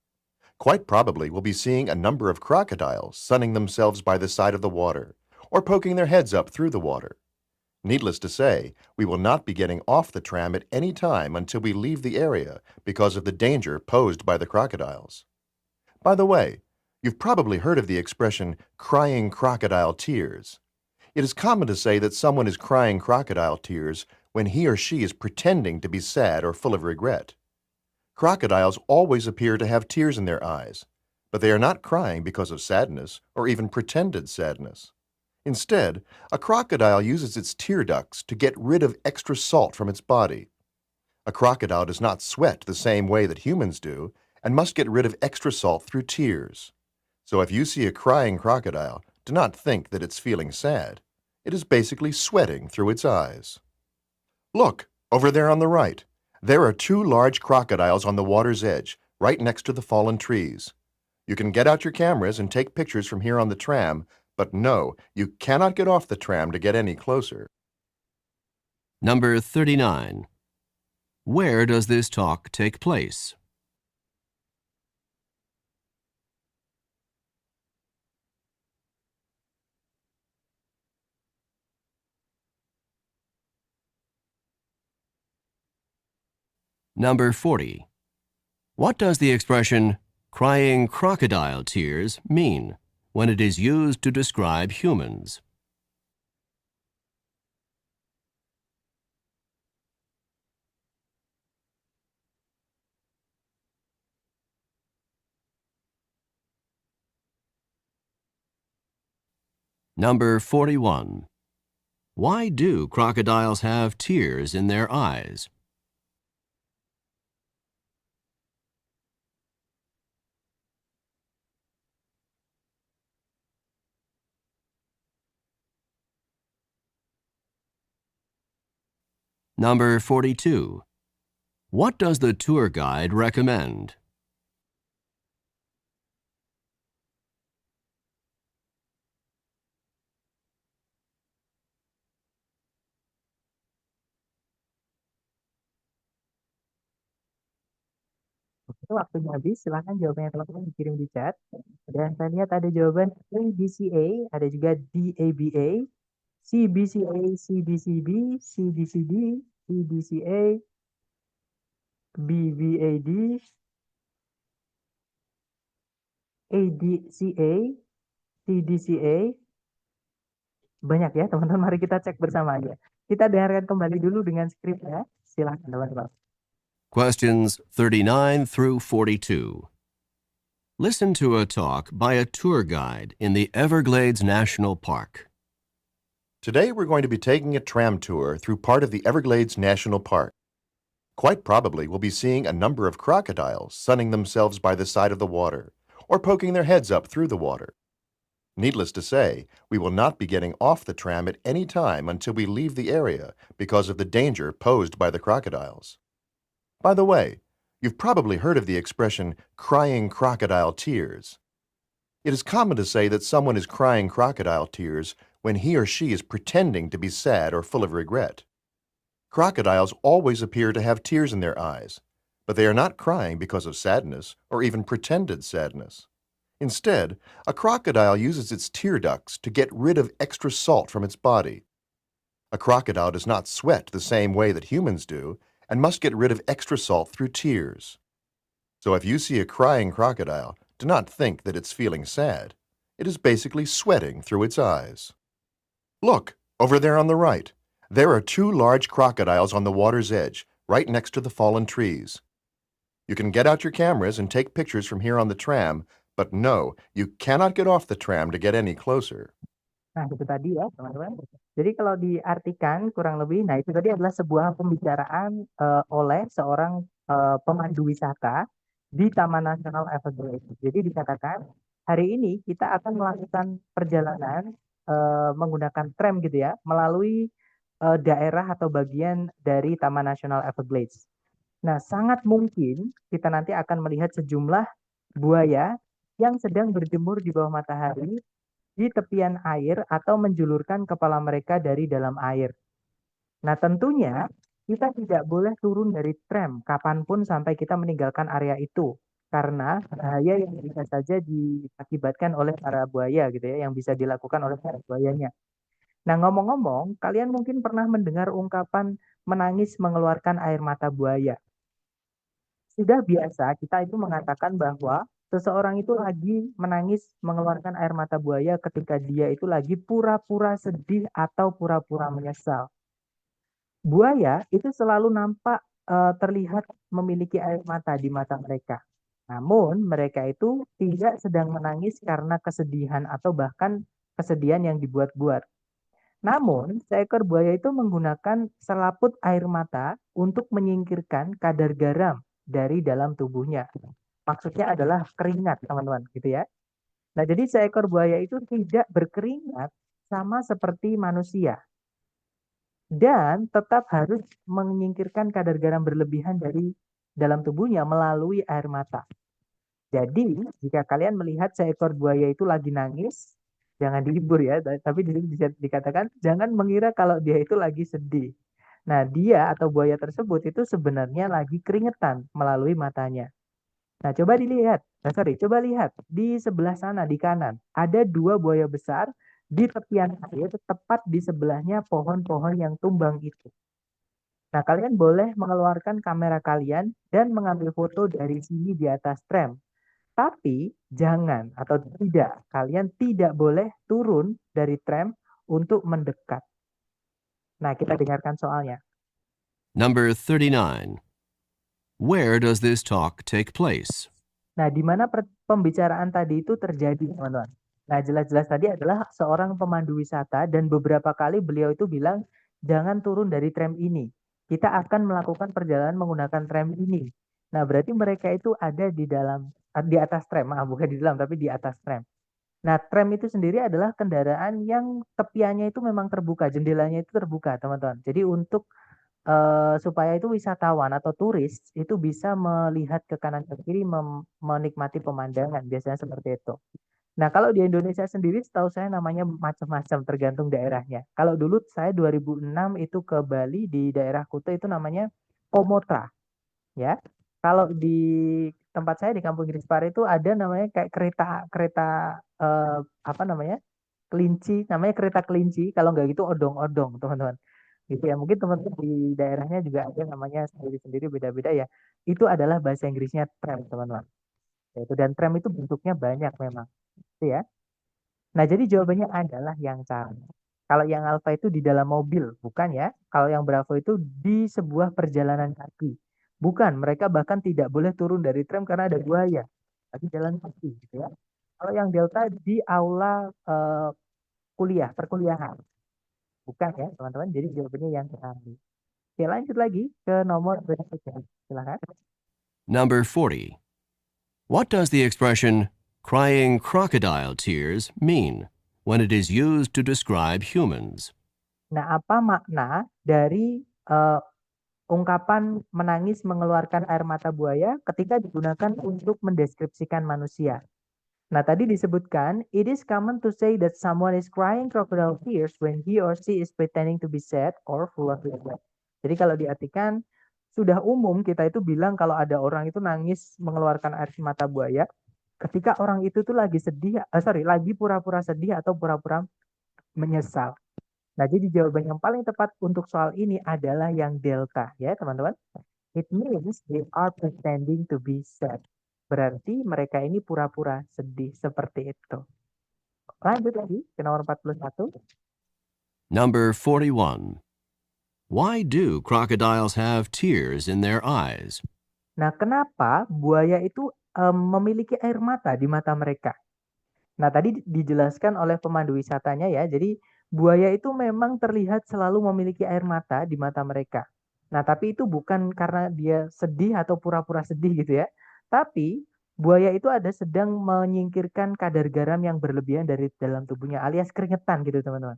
Speaker 4: Quite probably we'll be seeing a number of crocodiles sunning themselves by the side of the water or poking their heads up through the water. Needless to say, we will not be getting off the tram at any time until we leave the area because of the danger posed by the crocodiles. By the way, you've probably heard of the expression crying crocodile tears. It is common to say that someone is crying crocodile tears when he or she is pretending to be sad or full of regret. Crocodiles always appear to have tears in their eyes, but they are not crying because of sadness or even pretended sadness. Instead, a crocodile uses its tear ducts to get rid of extra salt from its body. A crocodile does not sweat the same way that humans do and must get rid of extra salt through tears. So if you see a crying crocodile, do not think that it's feeling sad. It is basically sweating through its eyes. Look, over there on the right. There are 2 large crocodiles on the water's edge, right next to the fallen trees. You can get out your cameras and take pictures from here on the tram, but no, you cannot get off the tram to get any closer.
Speaker 2: Number 39. Where does this talk take place? Number 40. What does the expression crying crocodile tears mean when it is used to describe humans? Number 41. Why do crocodiles have tears in their eyes? Number 42. What does the tour guide recommend?
Speaker 1: Oke, waktunya habis. Silahkan jawabannya teman-teman dikirim di chat. Dan saya lihat ada jawaban ABCA, ada juga DABA, CBCA, CBCB, CDCD, CDCA, BBAD, ADCA, CDCA. Banyak ya teman-teman, mari kita cek bersama aja. Kita dengarkan kembali dulu dengan skripnya. Silahkan teman-teman.
Speaker 2: Questions 39 through 42. Listen to a talk by a tour guide in the Everglades National Park.
Speaker 4: Today we're going to be taking a tram tour through part of the Everglades National Park. Quite probably we'll be seeing a number of crocodiles sunning themselves by the side of the water or poking their heads up through the water. Needless to say, we will not be getting off the tram at any time until we leave the area because of the danger posed by the crocodiles. By the way, you've probably heard of the expression crying crocodile tears. It is common to say that someone is crying crocodile tears when he or she is pretending to be sad or full of regret. Crocodiles always appear to have tears in their eyes, but they are not crying because of sadness or even pretended sadness. Instead, a crocodile uses its tear ducts to get rid of extra salt from its body. A crocodile does not sweat the same way that humans do and must get rid of extra salt through tears. So if you see a crying crocodile, do not think that it's feeling sad. It is basically sweating through its eyes. Look, over there on the right. There are two large crocodiles on the water's edge, right next to the fallen trees. You can get out your cameras and take pictures from here on the tram, but no, you cannot get off the tram to get any closer.
Speaker 1: Nah, itu tadi ya, teman-teman. Jadi kalau diartikan kurang lebih, nah itu tadi adalah sebuah pembicaraan oleh seorang pemandu wisata di Taman Nasional Everglades. Jadi dikatakan, hari ini kita akan melakukan perjalanan menggunakan tram gitu ya, melalui daerah atau bagian dari Taman Nasional Everglades. Nah, sangat mungkin kita nanti akan melihat sejumlah buaya yang sedang berjemur di bawah matahari di tepian air atau menjulurkan kepala mereka dari dalam air. Nah, tentunya kita tidak boleh turun dari tram kapanpun sampai kita meninggalkan area itu. Karena bahaya yang bisa saja diakibatkan oleh para buaya gitu ya, yang bisa dilakukan oleh para buayanya. Nah, ngomong-ngomong, kalian mungkin pernah mendengar ungkapan menangis mengeluarkan air mata buaya. Sudah biasa kita itu mengatakan bahwa seseorang itu lagi menangis mengeluarkan air mata buaya ketika dia itu lagi pura-pura sedih atau pura-pura menyesal. Buaya itu selalu nampak terlihat memiliki air mata di mata mereka. Namun mereka itu tidak sedang menangis karena kesedihan atau bahkan kesedihan yang dibuat-buat. Namun, seekor buaya itu menggunakan selaput air mata untuk menyingkirkan kadar garam dari dalam tubuhnya. Maksudnya adalah keringat, teman-teman, gitu ya. Nah, jadi seekor buaya itu tidak berkeringat sama seperti manusia. Dan tetap harus menyingkirkan kadar garam berlebihan dari dalam tubuhnya melalui air mata. Jadi, jika kalian melihat seekor buaya itu lagi nangis, jangan dihibur ya, tapi di sini bisa dikatakan jangan mengira kalau dia itu lagi sedih. Nah, dia atau buaya tersebut itu sebenarnya lagi keringetan melalui matanya. Nah, coba dilihat. Coba lihat di sebelah sana di kanan ada dua buaya besar di tepian air, tepat di sebelahnya pohon-pohon yang tumbang itu. Nah, kalian boleh mengeluarkan kamera kalian dan mengambil foto dari sini di atas tram. Tapi jangan atau tidak, kalian tidak boleh turun dari tram untuk mendekat. Nah, kita dengarkan soalnya.
Speaker 2: Number 39. Where does this talk take place?
Speaker 1: Nah, di mana pembicaraan tadi itu terjadi, teman-teman? Nah, jelas-jelas tadi adalah seorang pemandu wisata dan beberapa kali beliau itu bilang, jangan turun dari tram ini. Kita akan melakukan perjalanan menggunakan tram ini. Nah, berarti mereka itu ada di atas tram, bukan di dalam, tapi di atas tram. Nah, tram itu sendiri adalah kendaraan yang tepiannya itu memang terbuka, jendelanya itu terbuka, teman-teman. Jadi untuk supaya itu wisatawan atau turis itu bisa melihat ke kanan ke kiri menikmati pemandangan, biasanya seperti itu. Nah, kalau di Indonesia sendiri setahu saya namanya macam-macam tergantung daerahnya. Kalau dulu saya 2006 itu ke Bali di daerah Kuta itu namanya Komotra, ya. Kalau di tempat saya di Kampung Girispare itu ada namanya kayak kereta kereta apa namanya? Kelinci, namanya kereta kelinci. Kalau nggak gitu odong-odong, teman-teman. Gitu ya. Mungkin teman-teman di daerahnya juga ada namanya sendiri-sendiri beda-beda ya. Itu adalah bahasa Inggrisnya tram, teman-teman. Itu dan tram itu bentuknya banyak memang. Itu ya. Nah, jadi jawabannya adalah yang Charlie. Kalau yang Alfa itu di dalam mobil, bukan ya. Kalau yang Bravo itu di sebuah perjalanan kaki. Bukan, mereka bahkan tidak boleh turun dari tram karena ada buaya. Tapi jalan kaki gitu ya. Kalau yang Delta di aula perkuliahan. Bukan ya, teman-teman. Jadi jawabannya yang Charlie. Oke, lanjut lagi ke nomor berikutnya. Silakan.
Speaker 2: Number 40. What does the expression crying crocodile tears mean when it is used to describe humans?
Speaker 1: Nah, apa makna dari ungkapan menangis mengeluarkan air mata buaya ketika digunakan untuk mendeskripsikan manusia? Nah, tadi disebutkan, it is common to say that someone is crying crocodile tears when he or she is pretending to be sad or full of regret. Jadi kalau diartikan, sudah umum kita itu bilang kalau ada orang itu nangis mengeluarkan air mata buaya, ketika orang itu tuh lagi sedih, lagi pura-pura sedih atau pura-pura menyesal. Nah, jadi jawaban yang paling tepat untuk soal ini adalah yang delta, ya teman-teman. It means they are pretending to be sad. Berarti mereka ini pura-pura sedih seperti itu. Lanjut lagi ke nomor 41.
Speaker 2: Number 41. Why do crocodiles have tears in their eyes?
Speaker 1: Nah, kenapa buaya itu memiliki air mata di mata mereka? Nah, tadi dijelaskan oleh pemandu wisatanya ya. Jadi buaya itu memang terlihat selalu memiliki air mata di mata mereka. Nah, tapi itu bukan karena dia sedih atau pura-pura sedih gitu ya. Tapi buaya itu ada sedang menyingkirkan kadar garam yang berlebihan dari dalam tubuhnya alias keringetan gitu teman-teman.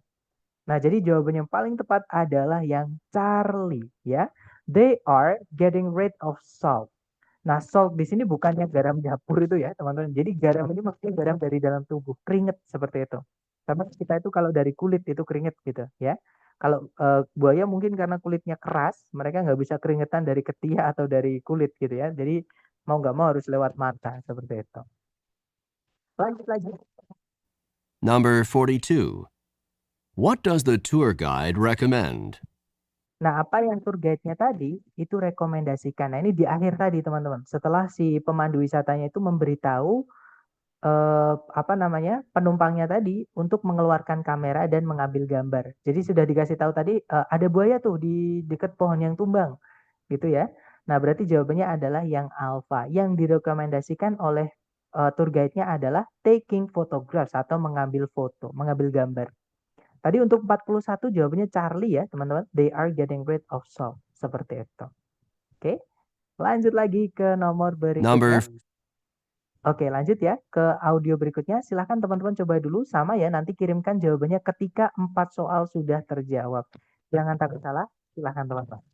Speaker 1: Nah, jadi jawaban yang paling tepat adalah yang Charlie ya. They are getting rid of salt. Nah, salt di sini bukannya garam dapur itu ya, teman-teman. Jadi garam ini maksudnya garam dari dalam tubuh, keringet seperti itu. Karena kita itu kalau dari kulit itu keringet gitu ya. Kalau buaya mungkin karena kulitnya keras, mereka nggak bisa keringetan dari ketiak atau dari kulit gitu ya. Jadi mau nggak mau harus lewat mata seperti itu. Lanjut lagi.
Speaker 2: Number 42. What does the tour guide recommend?
Speaker 1: Nah, apa yang tour guide-nya tadi itu rekomendasikan. Nah, ini di akhir tadi, teman-teman. Setelah si pemandu wisatanya itu memberitahu penumpangnya tadi untuk mengeluarkan kamera dan mengambil gambar. Jadi sudah dikasih tahu tadi ada buaya tuh di dekat pohon yang tumbang, gitu ya. Nah, berarti jawabannya adalah yang alpha. Yang direkomendasikan oleh tour guide-nya adalah taking photographs atau mengambil foto, mengambil gambar. Tadi untuk 41 jawabannya Charlie ya, teman-teman. They are getting rid of salt. Seperti itu. Oke. Lanjut lagi ke nomor berikutnya. Oke, lanjut ya ke audio berikutnya. Silahkan teman-teman coba dulu sama ya. Nanti kirimkan jawabannya ketika 4 soal sudah terjawab. Jangan takut salah. Silahkan teman-teman.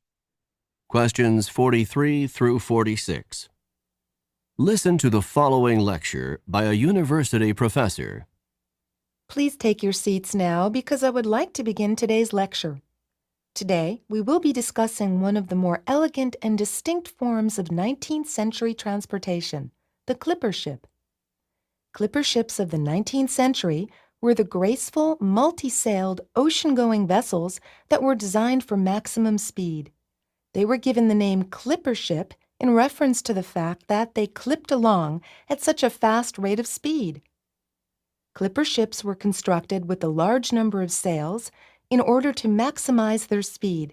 Speaker 2: Questions 43 through 46. Listen to the following lecture by a university professor.
Speaker 3: Please take your seats now because I would like to begin today's lecture. Today, we will be discussing one of the more elegant and distinct forms of 19th century transportation, the clipper ship. Clipper ships of the 19th century were the graceful, multi-sailed, ocean-going vessels that were designed for maximum speed. They were given the name clipper ship in reference to the fact that they clipped along at such a fast rate of speed. Clipper ships were constructed with a large number of sails in order to maximize their speed.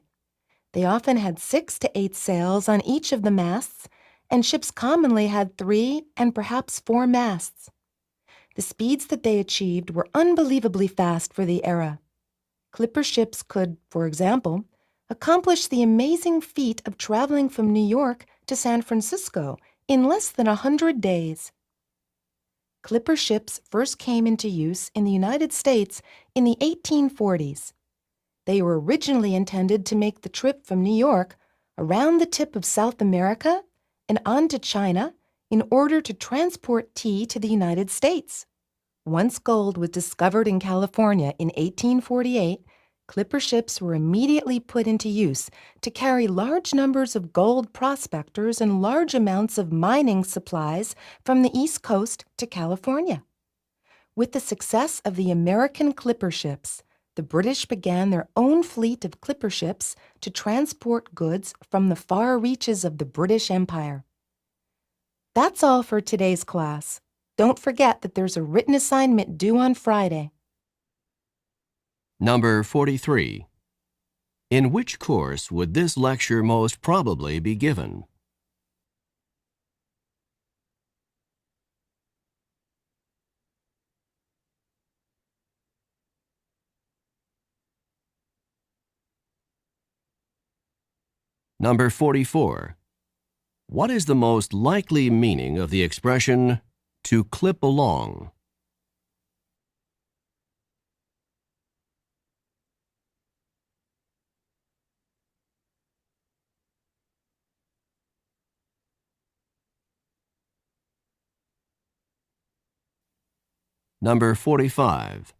Speaker 3: They often had 6 to 8 sails on each of the masts, and ships commonly had 3 and perhaps 4 masts. The speeds that they achieved were unbelievably fast for the era. Clipper ships could, for example, accomplish the amazing feat of traveling from New York to San Francisco in less than 100 days. Clipper ships first came into use in the United States in the 1840s. They were originally intended to make the trip from New York around the tip of South America and on to China in order to transport tea to the United States. Once gold was discovered in California in 1848, clipper ships were immediately put into use to carry large numbers of gold prospectors and large amounts of mining supplies from the East Coast to California. With the success of the American clipper ships, the British began their own fleet of clipper ships to transport goods from the far reaches of the British Empire. That's all for today's class. Don't forget that there's a written assignment due on Friday.
Speaker 2: Number 43. In which course would this lecture most probably be given? Number 44. What is the most likely meaning of the expression to clip along? Number 45.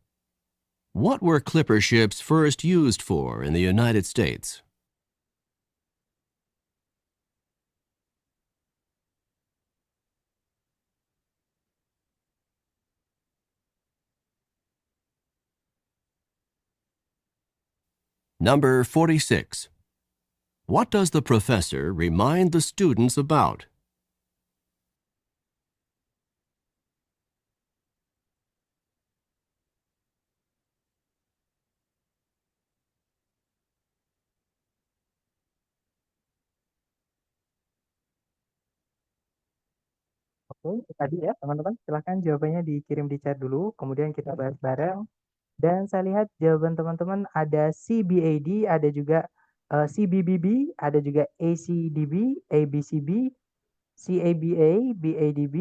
Speaker 2: What were clipper ships first used for in the United States? Number 46. What does the professor remind the students about?
Speaker 1: Oke, tadi ya teman-teman, silahkan jawabannya dikirim di chat dulu, kemudian kita bahas bareng. Dan saya lihat jawaban teman-teman ada CBAD, ada juga CBBB, ada juga ACDB, ABCB, CABA, BADB,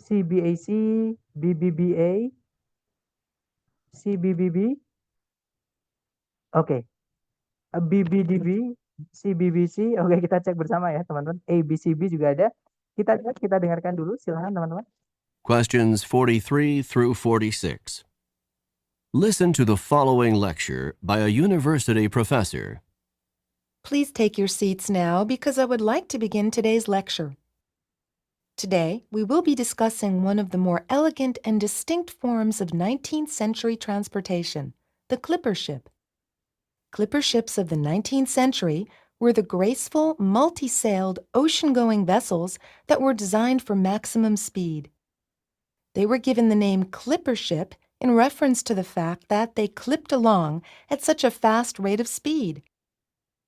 Speaker 1: CBAC, BBBA, CBBB. Oke, BBDB, CBBC. Oke, kita cek bersama ya teman-teman. ABCB juga ada. Kita dengarkan dulu, silahkan teman-teman.
Speaker 2: Questions 43 through 46. Listen to the following lecture by a university professor.
Speaker 3: Please take your seats now because I would like to begin today's lecture. Today, we will be discussing one of the more elegant and distinct forms of 19th century transportation, the clipper ship. Clipper ships of the 19th century were the graceful, multi-sailed, ocean-going vessels that were designed for maximum speed. They were given the name clipper ship in reference to the fact that they clipped along at such a fast rate of speed.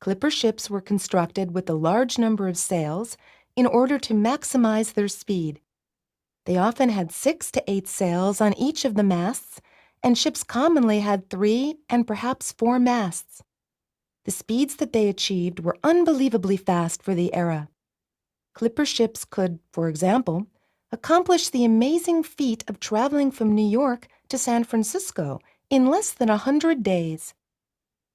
Speaker 3: Clipper ships were constructed with a large number of sails in order to maximize their speed. They often had 6 to 8 sails on each of the masts, and ships commonly had 3 and perhaps 4 masts. The speeds that they achieved were unbelievably fast for the era. Clipper ships could, for example, accomplish the amazing feat of traveling from New York to San Francisco in less than 100 days.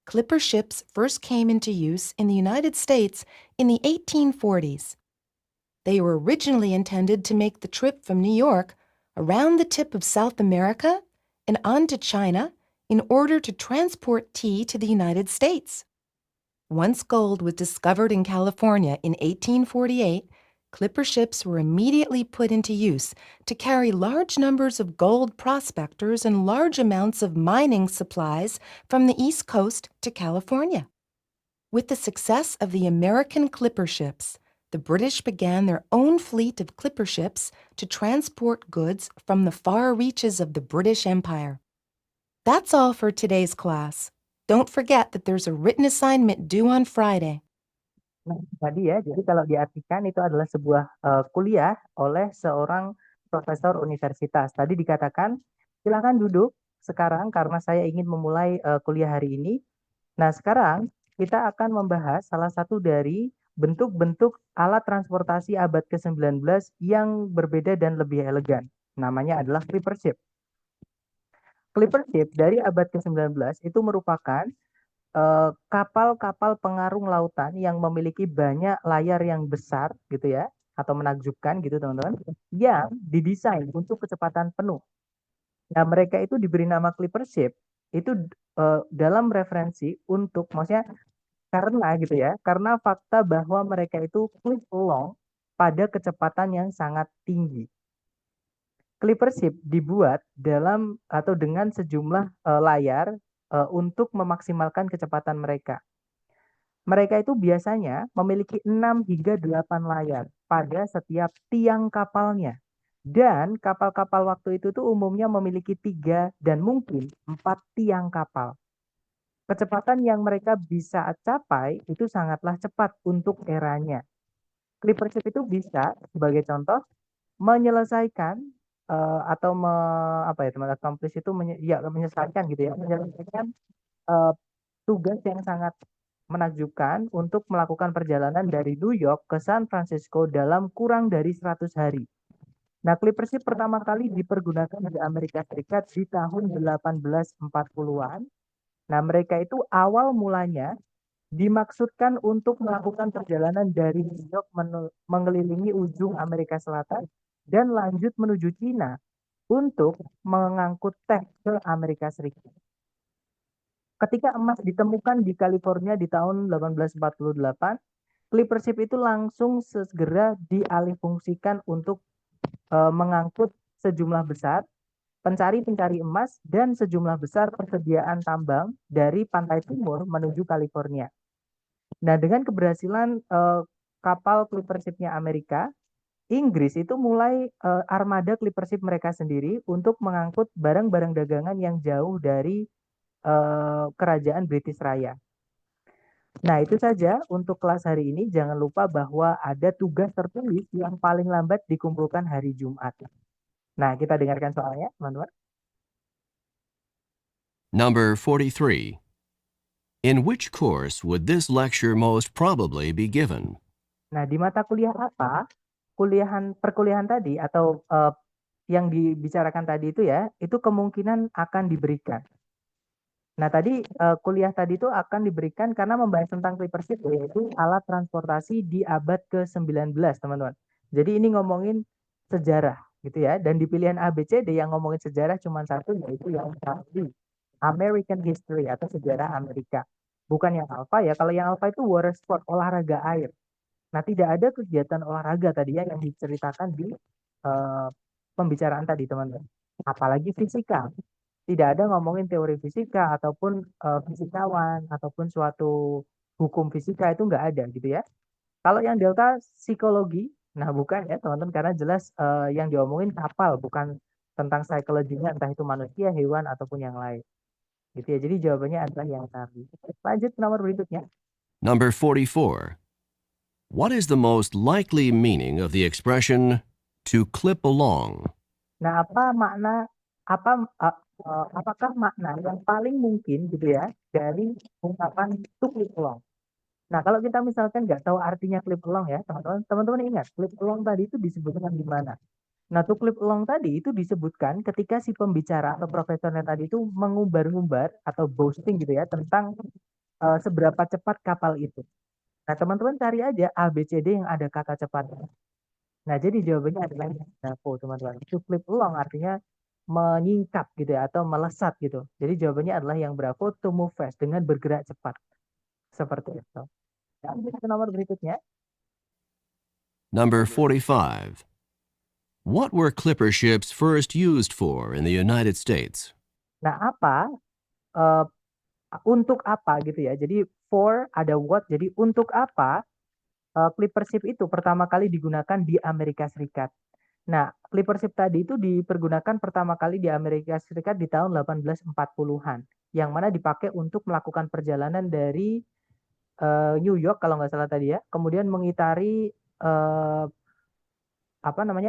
Speaker 3: Clipper ships first came into use in the United States in the 1840s. They were originally intended to make the trip from New York around the tip of South America and on to China in order to transport tea to the United States. Once gold was discovered in California in 1848, clipper ships were immediately put into use to carry large numbers of gold prospectors and large amounts of mining supplies from the East Coast to California. With the success of the American clipper ships, the British began their own fleet of clipper ships to transport goods from the far reaches of the British Empire. That's all for today's class. Don't forget that there's a written assignment due on Friday.
Speaker 1: Nah, tadi ya, jadi kalau diartikan itu adalah sebuah kuliah oleh seorang profesor universitas. Tadi dikatakan, silakan duduk sekarang karena saya ingin memulai kuliah hari ini. Nah, sekarang kita akan membahas salah satu dari bentuk-bentuk alat transportasi abad ke-19 yang berbeda dan lebih elegan. Namanya adalah clipper ship. Clipper ship dari abad ke-19 itu merupakan kapal-kapal pengarung lautan yang memiliki banyak layar yang besar gitu ya, atau menakjubkan gitu teman-teman, yang didesain untuk kecepatan penuh. Nah, mereka itu diberi nama clipper ship itu dalam referensi untuk maksudnya karena gitu ya, karena fakta bahwa mereka itu clip along pada kecepatan yang sangat tinggi. Clipper ship dibuat dalam atau dengan sejumlah layar untuk memaksimalkan kecepatan mereka. Mereka itu biasanya memiliki 6 hingga 8 layar pada setiap tiang kapalnya. Dan kapal-kapal waktu itu tuh umumnya memiliki 3 dan mungkin 4 tiang kapal. Kecepatan yang mereka bisa capai itu sangatlah cepat untuk eranya. Clipper ship itu bisa, sebagai contoh, menyelesaikan atau apa ya teman accomplish itu menyelesaikan gitu ya, menyelesaikan tugas yang sangat menakjubkan untuk melakukan perjalanan dari New York ke San Francisco dalam kurang dari 100 hari. Nah, clipper ship pertama kali dipergunakan di Amerika Serikat di tahun 1840-an. Nah, mereka itu awal mulanya dimaksudkan untuk melakukan perjalanan dari New York mengelilingi ujung Amerika Selatan dan lanjut menuju Cina untuk mengangkut teh ke Amerika Serikat. Ketika emas ditemukan di California di tahun 1848, clipper ship itu langsung segera dialihfungsikan untuk mengangkut sejumlah besar pencari emas dan sejumlah besar persediaan tambang dari pantai timur menuju California. Nah, dengan keberhasilan kapal clipper ship-nya Amerika, Inggris itu mulai armada clipper ship mereka sendiri untuk mengangkut barang-barang dagangan yang jauh dari kerajaan British Raya. Nah, itu saja untuk kelas hari ini. Jangan lupa bahwa ada tugas tertulis yang paling lambat dikumpulkan hari Jumat. Nah, kita dengarkan soalnya, teman-teman.
Speaker 2: Number 43. In which course would this lecture most probably be given?
Speaker 1: Nah, di mata kuliah apa? Perkuliahan tadi atau yang dibicarakan tadi itu ya, itu kemungkinan akan diberikan. Nah, tadi kuliah tadi itu akan diberikan karena membahas tentang clipper ship, yaitu alat transportasi di abad ke-19, teman-teman. Jadi ini ngomongin sejarah gitu ya. Dan di pilihan A, B, C, D yang ngomongin sejarah cuma satu, yaitu yang tadi, American History atau sejarah Amerika. Bukan yang alpha ya. Kalau yang alpha itu water sport, olahraga air. Nah, tidak ada kegiatan olahraga tadi ya yang diceritakan di pembicaraan tadi, teman-teman. Apalagi fisika. Tidak ada ngomongin teori fisika ataupun fisikawan ataupun suatu hukum fisika, itu nggak ada gitu ya. Kalau yang delta psikologi, nah bukan ya teman-teman, karena jelas yang diomongin kapal, bukan tentang psikologinya, entah itu manusia, hewan ataupun yang lain. Gitu ya. Jadi jawabannya adalah yang tadi. Lanjut ke nomor berikutnya.
Speaker 2: Number 44. What is the most likely meaning of the expression to clip along?
Speaker 1: Nah, apakah makna yang paling mungkin gitu ya dari ungkapan to clip along? Nah, kalau kita misalkan nggak tahu artinya clip along ya, teman-teman ingat clip along tadi itu disebutkan di mana? Nah, to clip along tadi itu disebutkan ketika si pembicara atau profesornya tadi itu mengumbar-umbar atau boasting gitu ya tentang seberapa cepat kapal itu. Nah, teman-teman cari aja A, B, C, D yang ada kata cepat. Nah, jadi jawabannya adalah bravo, teman-teman. To clip along artinya menyingkap gitu ya, atau melesat gitu. Jadi jawabannya adalah yang bravo, to move fast, dengan bergerak cepat. Seperti itu. Lanjut ke nomor berikutnya.
Speaker 2: Number 45. What were clipper ships first used for in the United States?
Speaker 1: Nah, untuk apa gitu ya. Jadi for ada what, jadi untuk apa clipper ship itu pertama kali digunakan di Amerika Serikat. Nah, clipper ship tadi itu dipergunakan pertama kali di Amerika Serikat di tahun 1840-an, yang mana dipakai untuk melakukan perjalanan dari New York kalau nggak salah tadi ya, kemudian mengitari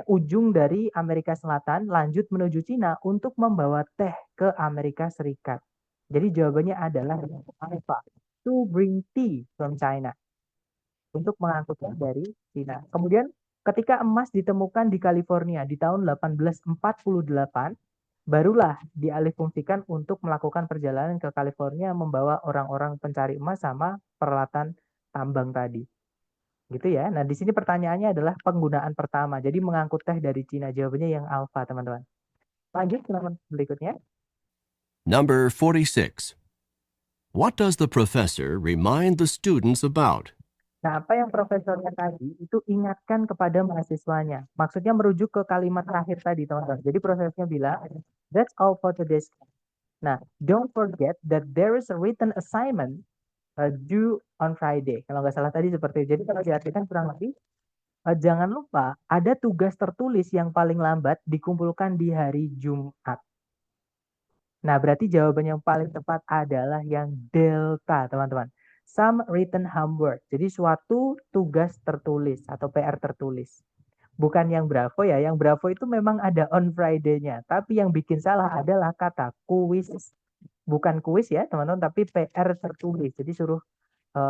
Speaker 1: ujung dari Amerika Selatan, lanjut menuju Cina untuk membawa teh ke Amerika Serikat. Jadi jawabannya adalah apa? To bring tea from China. Untuk mengangkutnya dari Cina. Kemudian ketika emas ditemukan di California di tahun 1848, barulah dialihfungsikan untuk melakukan perjalanan ke California membawa orang-orang pencari emas sama peralatan tambang tadi. Gitu ya. Nah, di sini pertanyaannya adalah penggunaan pertama. Jadi mengangkut teh dari Cina. Jawabannya yang alfa, teman-teman. Lanjut ke nomor berikutnya.
Speaker 2: Number 46. What does the professor remind the students about?
Speaker 1: Nah, apa yang profesornya tadi itu ingatkan kepada mahasiswanya. Maksudnya merujuk ke kalimat terakhir tadi, teman-teman. Jadi profesornya bilang, that's all for today's class. Nah, don't forget that there is a written assignment due on Friday. Kalau nggak salah tadi seperti itu. Jadi kalau diartikan kurang lebih, jangan lupa ada tugas tertulis yang paling lambat dikumpulkan di hari Jumat. Nah, berarti jawaban yang paling tepat adalah yang delta, teman-teman. Some written homework. Jadi suatu tugas tertulis atau PR tertulis. Bukan yang Bravo ya. Yang Bravo itu memang ada on Friday-nya. Tapi yang bikin salah adalah kata kuis. Bukan kuis ya, teman-teman, tapi PR tertulis. Jadi suruh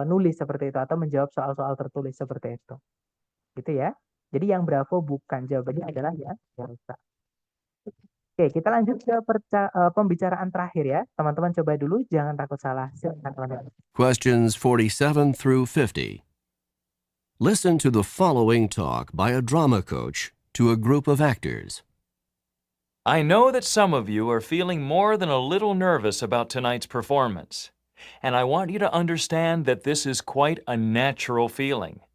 Speaker 1: nulis seperti itu atau menjawab soal-soal tertulis seperti itu. Gitu ya. Jadi yang Bravo bukan. Jawabannya adalah yang delta. Oke, kita lanjut ke pembicaraan terakhir ya. Teman-teman coba dulu, jangan takut salah. Silakan, teman-teman.
Speaker 2: Questions 47 through 50. Listen to the following talk by a drama coach to a group of actors.
Speaker 5: I know that some of you are feeling more than a little nervous about tonight's performance, and I want you to understand that this is quite a natural feeling.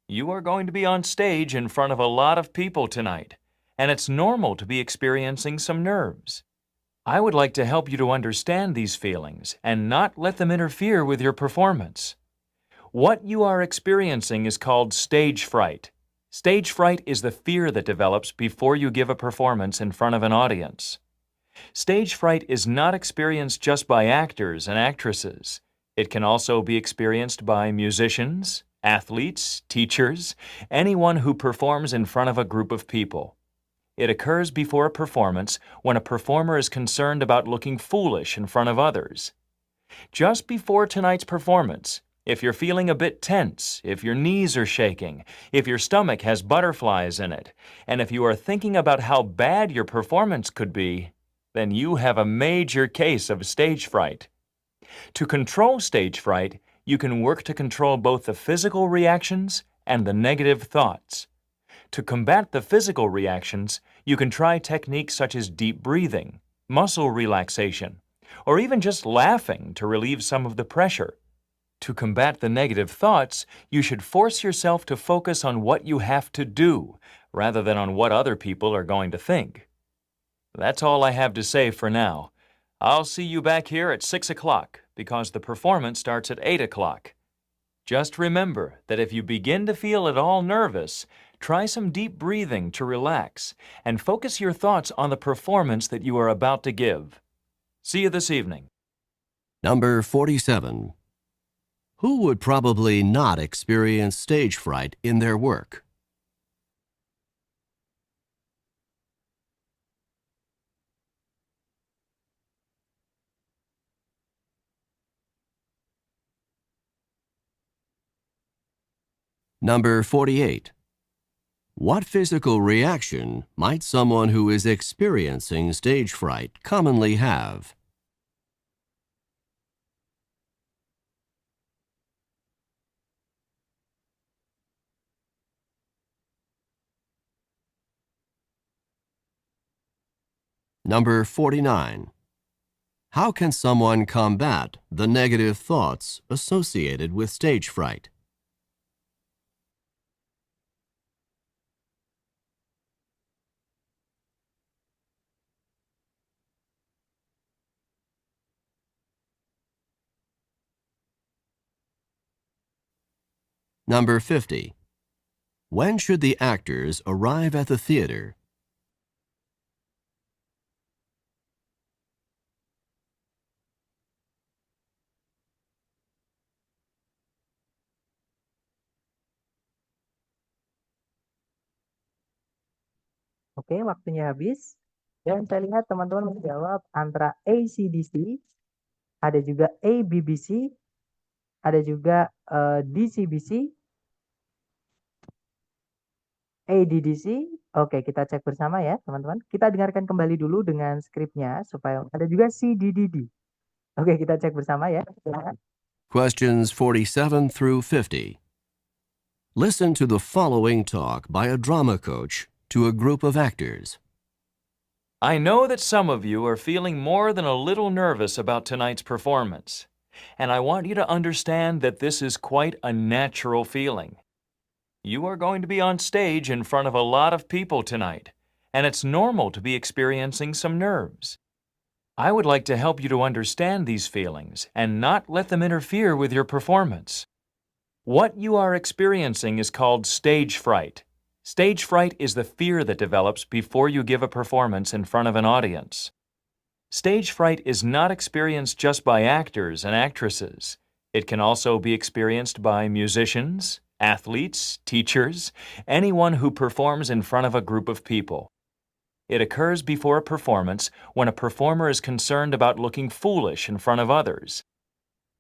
Speaker 5: You are going to be on stage in front of a lot of people tonight, and it's normal to be experiencing some nerves. I would like to help you to understand these feelings and not let them interfere with your performance. What you are experiencing is called stage fright. Stage fright is the fear that develops before you give a performance in front of an audience. Stage fright is not experienced just by actors and actresses. It can also be experienced by musicians, athletes, teachers, anyone who performs in front of a group of people. It occurs before a performance when a performer is concerned about looking foolish in front of others. Just before tonight's performance, if you're feeling a bit tense, if your knees are shaking, if your stomach has butterflies in it, and if you are thinking about how bad your performance could be, then you have a major case of stage fright. To control stage fright, you can work to control both the physical reactions and the negative thoughts. To combat the physical reactions, you can try techniques such as deep breathing, muscle relaxation, or even just laughing to relieve some of the pressure. To combat the negative thoughts, you should force yourself to focus on what you have to do, rather than on what other people are going to think. That's all I have to say for now. I'll see you back here at 6 o'clock, because the performance starts at 8 o'clock. Just remember that if you begin to feel at all nervous, try some deep breathing to relax, and focus your thoughts on the performance that you are about to give. See you this evening.
Speaker 2: Number 47. Who would probably not experience stage fright in their work? Number 48. What physical reaction might someone who is experiencing stage fright commonly have? Number 49. How can someone combat the negative thoughts associated with stage fright? Number 50. When should the actors arrive at the theater?
Speaker 1: Oke, waktunya habis. Dan saya lihat teman-teman menjawab antara AC/DC, ada juga ABBC, ada juga DCBC, ADDC, Oke, kita cek bersama ya, teman-teman. Kita dengarkan kembali dulu dengan skripnya supaya ada juga CDDD. Oke, kita cek bersama ya. Silakan.
Speaker 2: Questions 47 through 50. Listen to the following talk by a drama coach to a group of actors.
Speaker 5: I know that some of you are feeling more than a little nervous about tonight's performance, and I want you to understand that this is quite a natural feeling. You are going to be on stage in front of a lot of people tonight, and it's normal to be experiencing some nerves. I would like to help you to understand these feelings and not let them interfere with your performance. What you are experiencing is called stage fright. Stage fright is the fear that develops before you give a performance in front of an audience. Stage fright is not experienced just by actors and actresses. It can also be experienced by musicians, athletes, teachers, anyone who performs in front of a group of people. It occurs before a performance when a performer is concerned about looking foolish in front of others.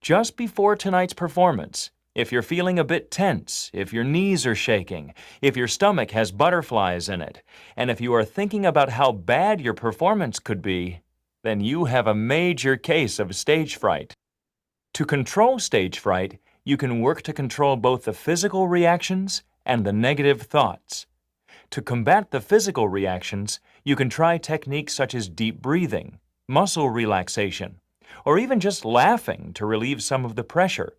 Speaker 5: Just before tonight's performance, if you're feeling a bit tense, if your knees are shaking, if your stomach has butterflies in it, and if you are thinking about how bad your performance could be, then you have a major case of stage fright. To control stage fright, you can work to control both the physical reactions and the negative thoughts. To combat the physical reactions, you can try techniques such as deep breathing, muscle relaxation, or even just laughing to relieve some of the pressure.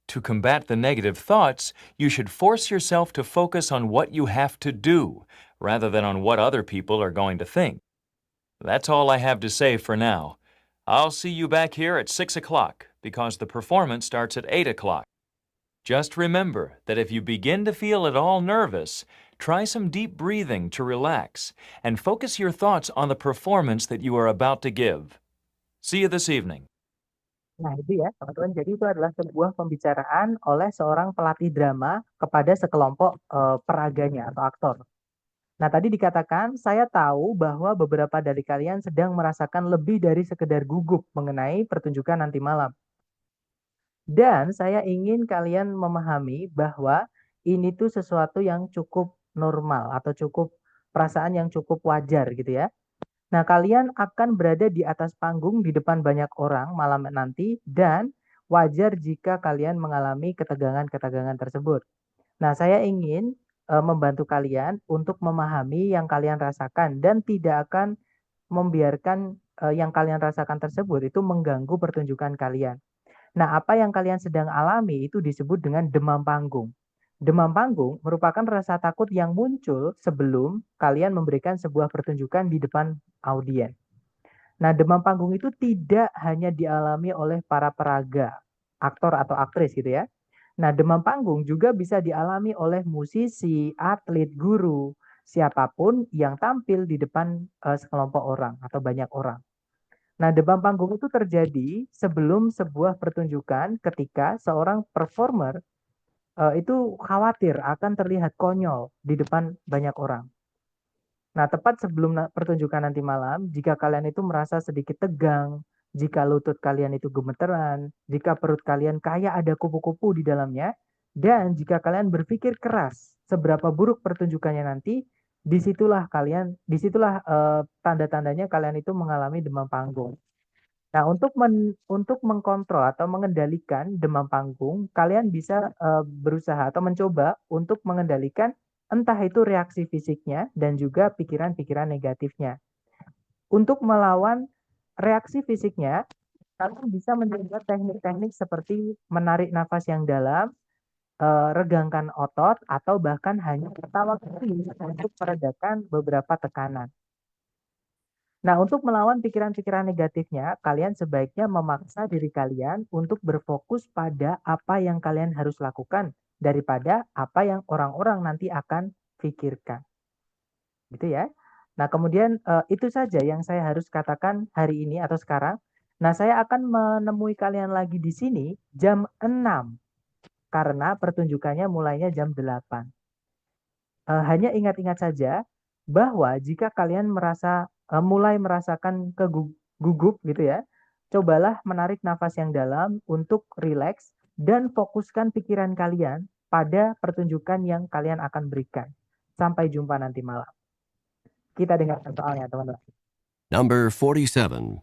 Speaker 5: To combat the negative thoughts, you should force yourself to focus on what you have to do, rather than on what other people are going to think. That's all I have to say for now. I'll see you back here at 6 o'clock, because the performance starts at 8 o'clock. Just remember that if you begin to feel at all nervous, try some deep breathing to relax and focus your thoughts on the performance that you are about to give. See you this evening.
Speaker 1: Nah, itu ya, teman-teman. Jadi itu adalah sebuah pembicaraan oleh seorang pelatih drama kepada sekelompok peraganya atau aktor. Nah, tadi dikatakan, saya tahu bahwa beberapa dari kalian sedang merasakan lebih dari sekedar gugup mengenai pertunjukan nanti malam. Dan saya ingin kalian memahami bahwa ini tuh sesuatu yang cukup normal atau cukup perasaan yang cukup wajar gitu ya. Nah, kalian akan berada di atas panggung di depan banyak orang malam nanti dan wajar jika kalian mengalami ketegangan-ketegangan tersebut. Nah, saya ingin membantu kalian untuk memahami yang kalian rasakan dan tidak akan membiarkan yang kalian rasakan tersebut itu mengganggu pertunjukan kalian. Nah, apa yang kalian sedang alami itu disebut dengan demam panggung. Demam panggung merupakan rasa takut yang muncul sebelum kalian memberikan sebuah pertunjukan di depan audiens. Nah, demam panggung itu tidak hanya dialami oleh para peraga, aktor atau aktris gitu ya. Nah, demam panggung juga bisa dialami oleh musisi, atlet, guru, siapapun yang tampil di depan sekelompok orang atau banyak orang. Nah, demam panggung itu terjadi sebelum sebuah pertunjukan ketika seorang performer itu khawatir akan terlihat konyol di depan banyak orang. Nah, tepat sebelum pertunjukan nanti malam, jika kalian itu merasa sedikit tegang, jika lutut kalian itu gemeteran, jika perut kalian kayak ada kupu-kupu di dalamnya, dan jika kalian berpikir keras seberapa buruk pertunjukannya nanti, disitulah tanda-tandanya kalian itu mengalami demam panggung. Nah, untuk mengkontrol atau mengendalikan demam panggung, kalian bisa berusaha atau mencoba untuk mengendalikan entah itu reaksi fisiknya dan juga pikiran-pikiran negatifnya. Untuk melawan reaksi fisiknya, kalian bisa mencoba teknik-teknik seperti menarik nafas yang dalam, regangkan otot, atau bahkan hanya ketawa kecil untuk meredakan beberapa tekanan. Nah, untuk melawan pikiran-pikiran negatifnya, kalian sebaiknya memaksa diri kalian untuk berfokus pada apa yang kalian harus lakukan daripada apa yang orang-orang nanti akan pikirkan. Gitu ya. Nah, kemudian itu saja yang saya harus katakan hari ini atau sekarang. Nah, saya akan menemui kalian lagi di sini jam 6 karena pertunjukannya mulainya jam 8. Hanya ingat-ingat saja bahwa jika kalian mulai merasakan gugup gitu ya, cobalah menarik nafas yang dalam untuk rileks dan fokuskan pikiran kalian pada pertunjukan yang kalian akan berikan. Sampai jumpa nanti malam. Kita dengarkan soalnya, teman-teman.
Speaker 2: Number 47.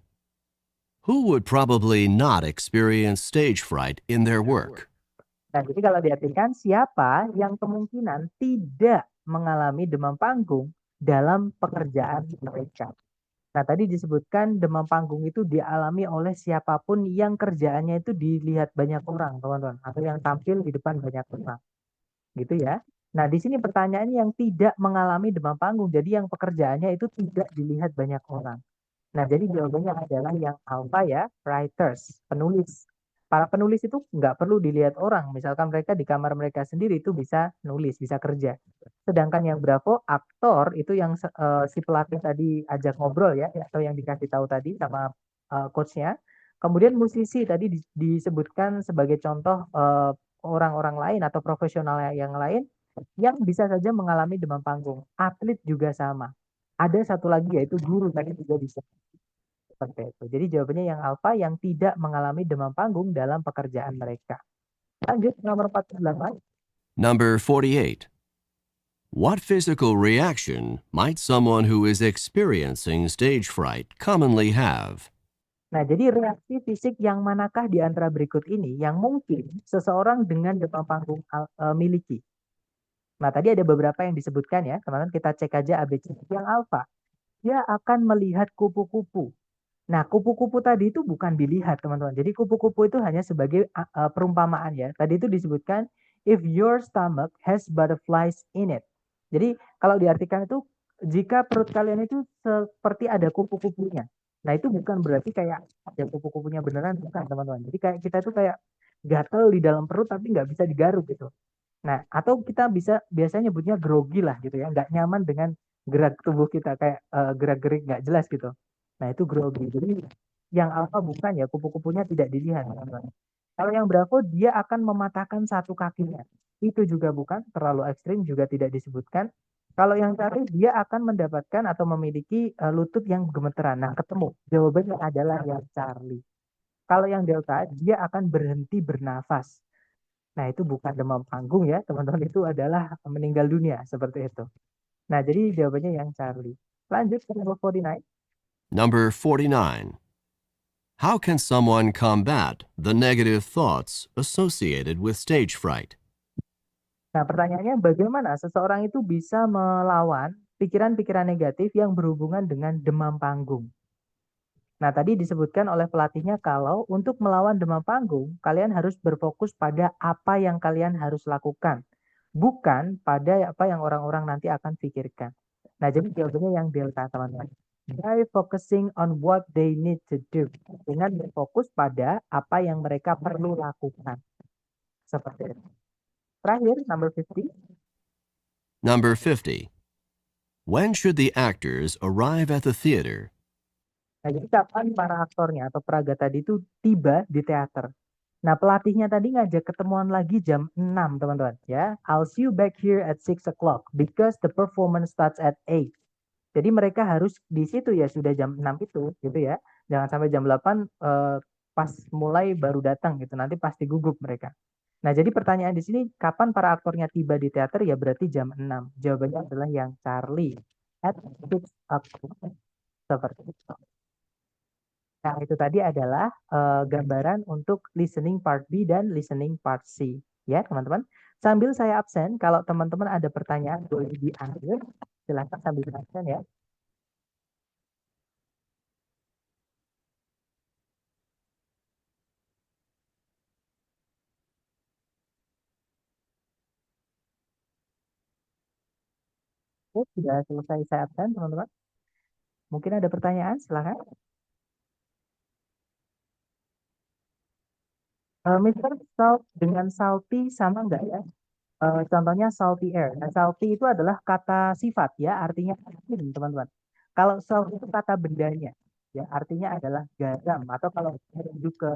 Speaker 2: Who would probably not experience stage fright in their work?
Speaker 1: Nah, jadi kalau diartikan siapa yang kemungkinan tidak mengalami demam panggung dalam pekerjaan mereka. Nah, tadi disebutkan demam panggung itu dialami oleh siapapun yang kerjaannya itu dilihat banyak orang, teman-teman, atau yang tampil di depan banyak orang. Gitu ya. Nah, di sini pertanyaannya yang tidak mengalami demam panggung. Jadi yang pekerjaannya itu tidak dilihat banyak orang. Nah, jadi jawabannya adalah yang alpha ya, writers, penulis. Para penulis itu nggak perlu dilihat orang. Misalkan mereka di kamar mereka sendiri itu bisa nulis, bisa kerja. Sedangkan yang bravo, aktor itu yang si pelatih tadi ajak ngobrol ya, atau yang dikasih tahu tadi sama coachnya. Kemudian musisi tadi disebutkan sebagai contoh orang-orang lain atau profesional yang lain yang bisa saja mengalami demam panggung. Atlet juga sama. Ada satu lagi yaitu guru tadi juga bisa. Seperti itu. Jadi jawabannya yang alfa yang tidak mengalami demam panggung dalam pekerjaan mereka. Lanjut nomor 48.
Speaker 2: Number 48. What physical reaction might someone who is experiencing stage fright commonly have?
Speaker 1: Nah, jadi reaksi fisik yang manakah di antara berikut ini yang mungkin seseorang dengan demam panggung miliki? Nah, tadi ada beberapa yang disebutkan ya, teman-teman, kita cek aja ABC. Yang alfa, dia akan melihat kupu-kupu. Nah, kupu-kupu tadi itu bukan dilihat, teman-teman. Jadi kupu-kupu itu hanya sebagai perumpamaan ya. Tadi itu disebutkan, if your stomach has butterflies in it. Jadi kalau diartikan itu, jika perut kalian itu seperti ada kupu-kupunya. Nah, itu bukan berarti kayak ada kupu-kupunya beneran, bukan, teman-teman. Jadi kayak kita itu kayak gatel di dalam perut tapi nggak bisa digaruk gitu. Nah, atau kita bisa biasanya nyebutnya grogi lah gitu ya, nggak nyaman dengan gerak tubuh kita kayak gerak-gerik nggak jelas gitu. Nah, itu grogi. Jadi yang alfa bukan ya, kupu-kupunya tidak dilihat, teman-teman. Kalau yang bravo dia akan mematahkan satu kakinya. Itu juga bukan, terlalu ekstrim juga tidak disebutkan. Kalau yang tadi dia akan mendapatkan atau memiliki lutut yang gemeteran. Nah, ketemu. Jawabannya adalah yang Charlie. Kalau yang delta dia akan berhenti bernafas. Nah, itu bukan demam panggung ya, teman-teman. Itu adalah meninggal dunia, seperti itu. Nah, jadi jawabannya yang Charlie. Lanjut ke nomor 49.
Speaker 2: Number 49. How can someone combat the negative thoughts associated with stage fright?
Speaker 1: Nah, pertanyaannya bagaimana seseorang itu bisa melawan pikiran-pikiran negatif yang berhubungan dengan demam panggung? Nah, tadi disebutkan oleh pelatihnya kalau untuk melawan demam panggung, kalian harus berfokus pada apa yang kalian harus lakukan, bukan pada apa yang orang-orang nanti akan pikirkan. Nah, jadi jawabannya yang delta, teman-teman. By focusing on what they need to do. Dengan berfokus pada apa yang mereka perlu lakukan. Seperti itu. Terakhir, number 50.
Speaker 2: Number 50. When should the actors arrive at the theater?
Speaker 1: Nah, jadi kapan para aktornya atau peraga tadi itu tiba di teater? Nah, pelatihnya tadi ngajak ketemuan lagi jam 6, teman-teman. Ya, I'll see you back here at 6 o'clock because the performance starts at 8. Jadi mereka harus di situ ya sudah jam 6 itu, gitu ya. Jangan sampai jam 8 pas mulai baru datang gitu. Nanti pasti gugup mereka. Nah, jadi pertanyaan di sini, kapan para aktornya tiba di teater? Ya berarti jam 6. Jawabannya adalah yang Charlie. At 6 o'clock. Seperti itu. Nah, itu tadi adalah gambaran untuk listening part B dan listening part C. Ya, teman-teman. Sambil saya absen, kalau teman-teman ada pertanyaan boleh di akhir. Silahkan sambil absen ya. Oke, sudah selesai saya absen, teman-teman. Mungkin ada pertanyaan, silahkan. Mr. Salt dengan salty sama enggak ya? Contohnya salty air. Nah, salty itu adalah kata sifat ya, artinya asin, teman-teman. Kalau salt itu kata bendanya, ya artinya adalah garam. Atau kalau merujuk ke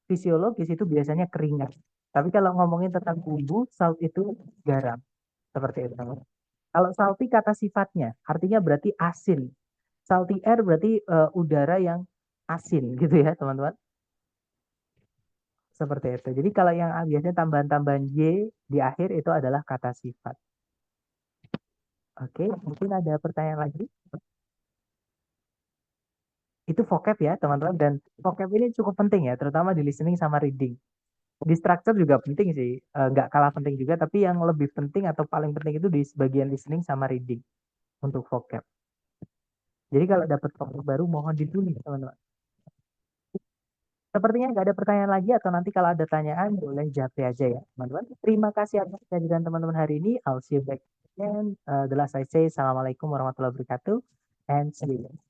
Speaker 1: fisiologis itu biasanya keringat. Tapi kalau ngomongin tentang bumbu, salt itu garam. Seperti itu, teman-teman. Kalau salty kata sifatnya, artinya berarti asin. Salty air berarti udara yang asin gitu ya, teman-teman. Seperti itu. Jadi kalau yang biasanya tambahan-tambahan Y di akhir itu adalah kata sifat. Oke, mungkin ada pertanyaan lagi? Itu vocab ya, teman-teman. Dan vocab ini cukup penting ya, terutama di listening sama reading. Di structure juga penting sih, nggak kalah penting juga, tapi yang lebih penting atau paling penting itu di bagian listening sama reading untuk vocab. Jadi kalau dapat vocab baru mohon ditulis, teman-teman. Sepertinya nggak ada pertanyaan lagi, atau nanti kalau ada pertanyaan boleh japri aja ya, teman-teman. Terima kasih atas kehadiran teman-teman hari ini. I'll see you back again. The last I say, Assalamualaikum warahmatullahi wabarakatuh, and see you.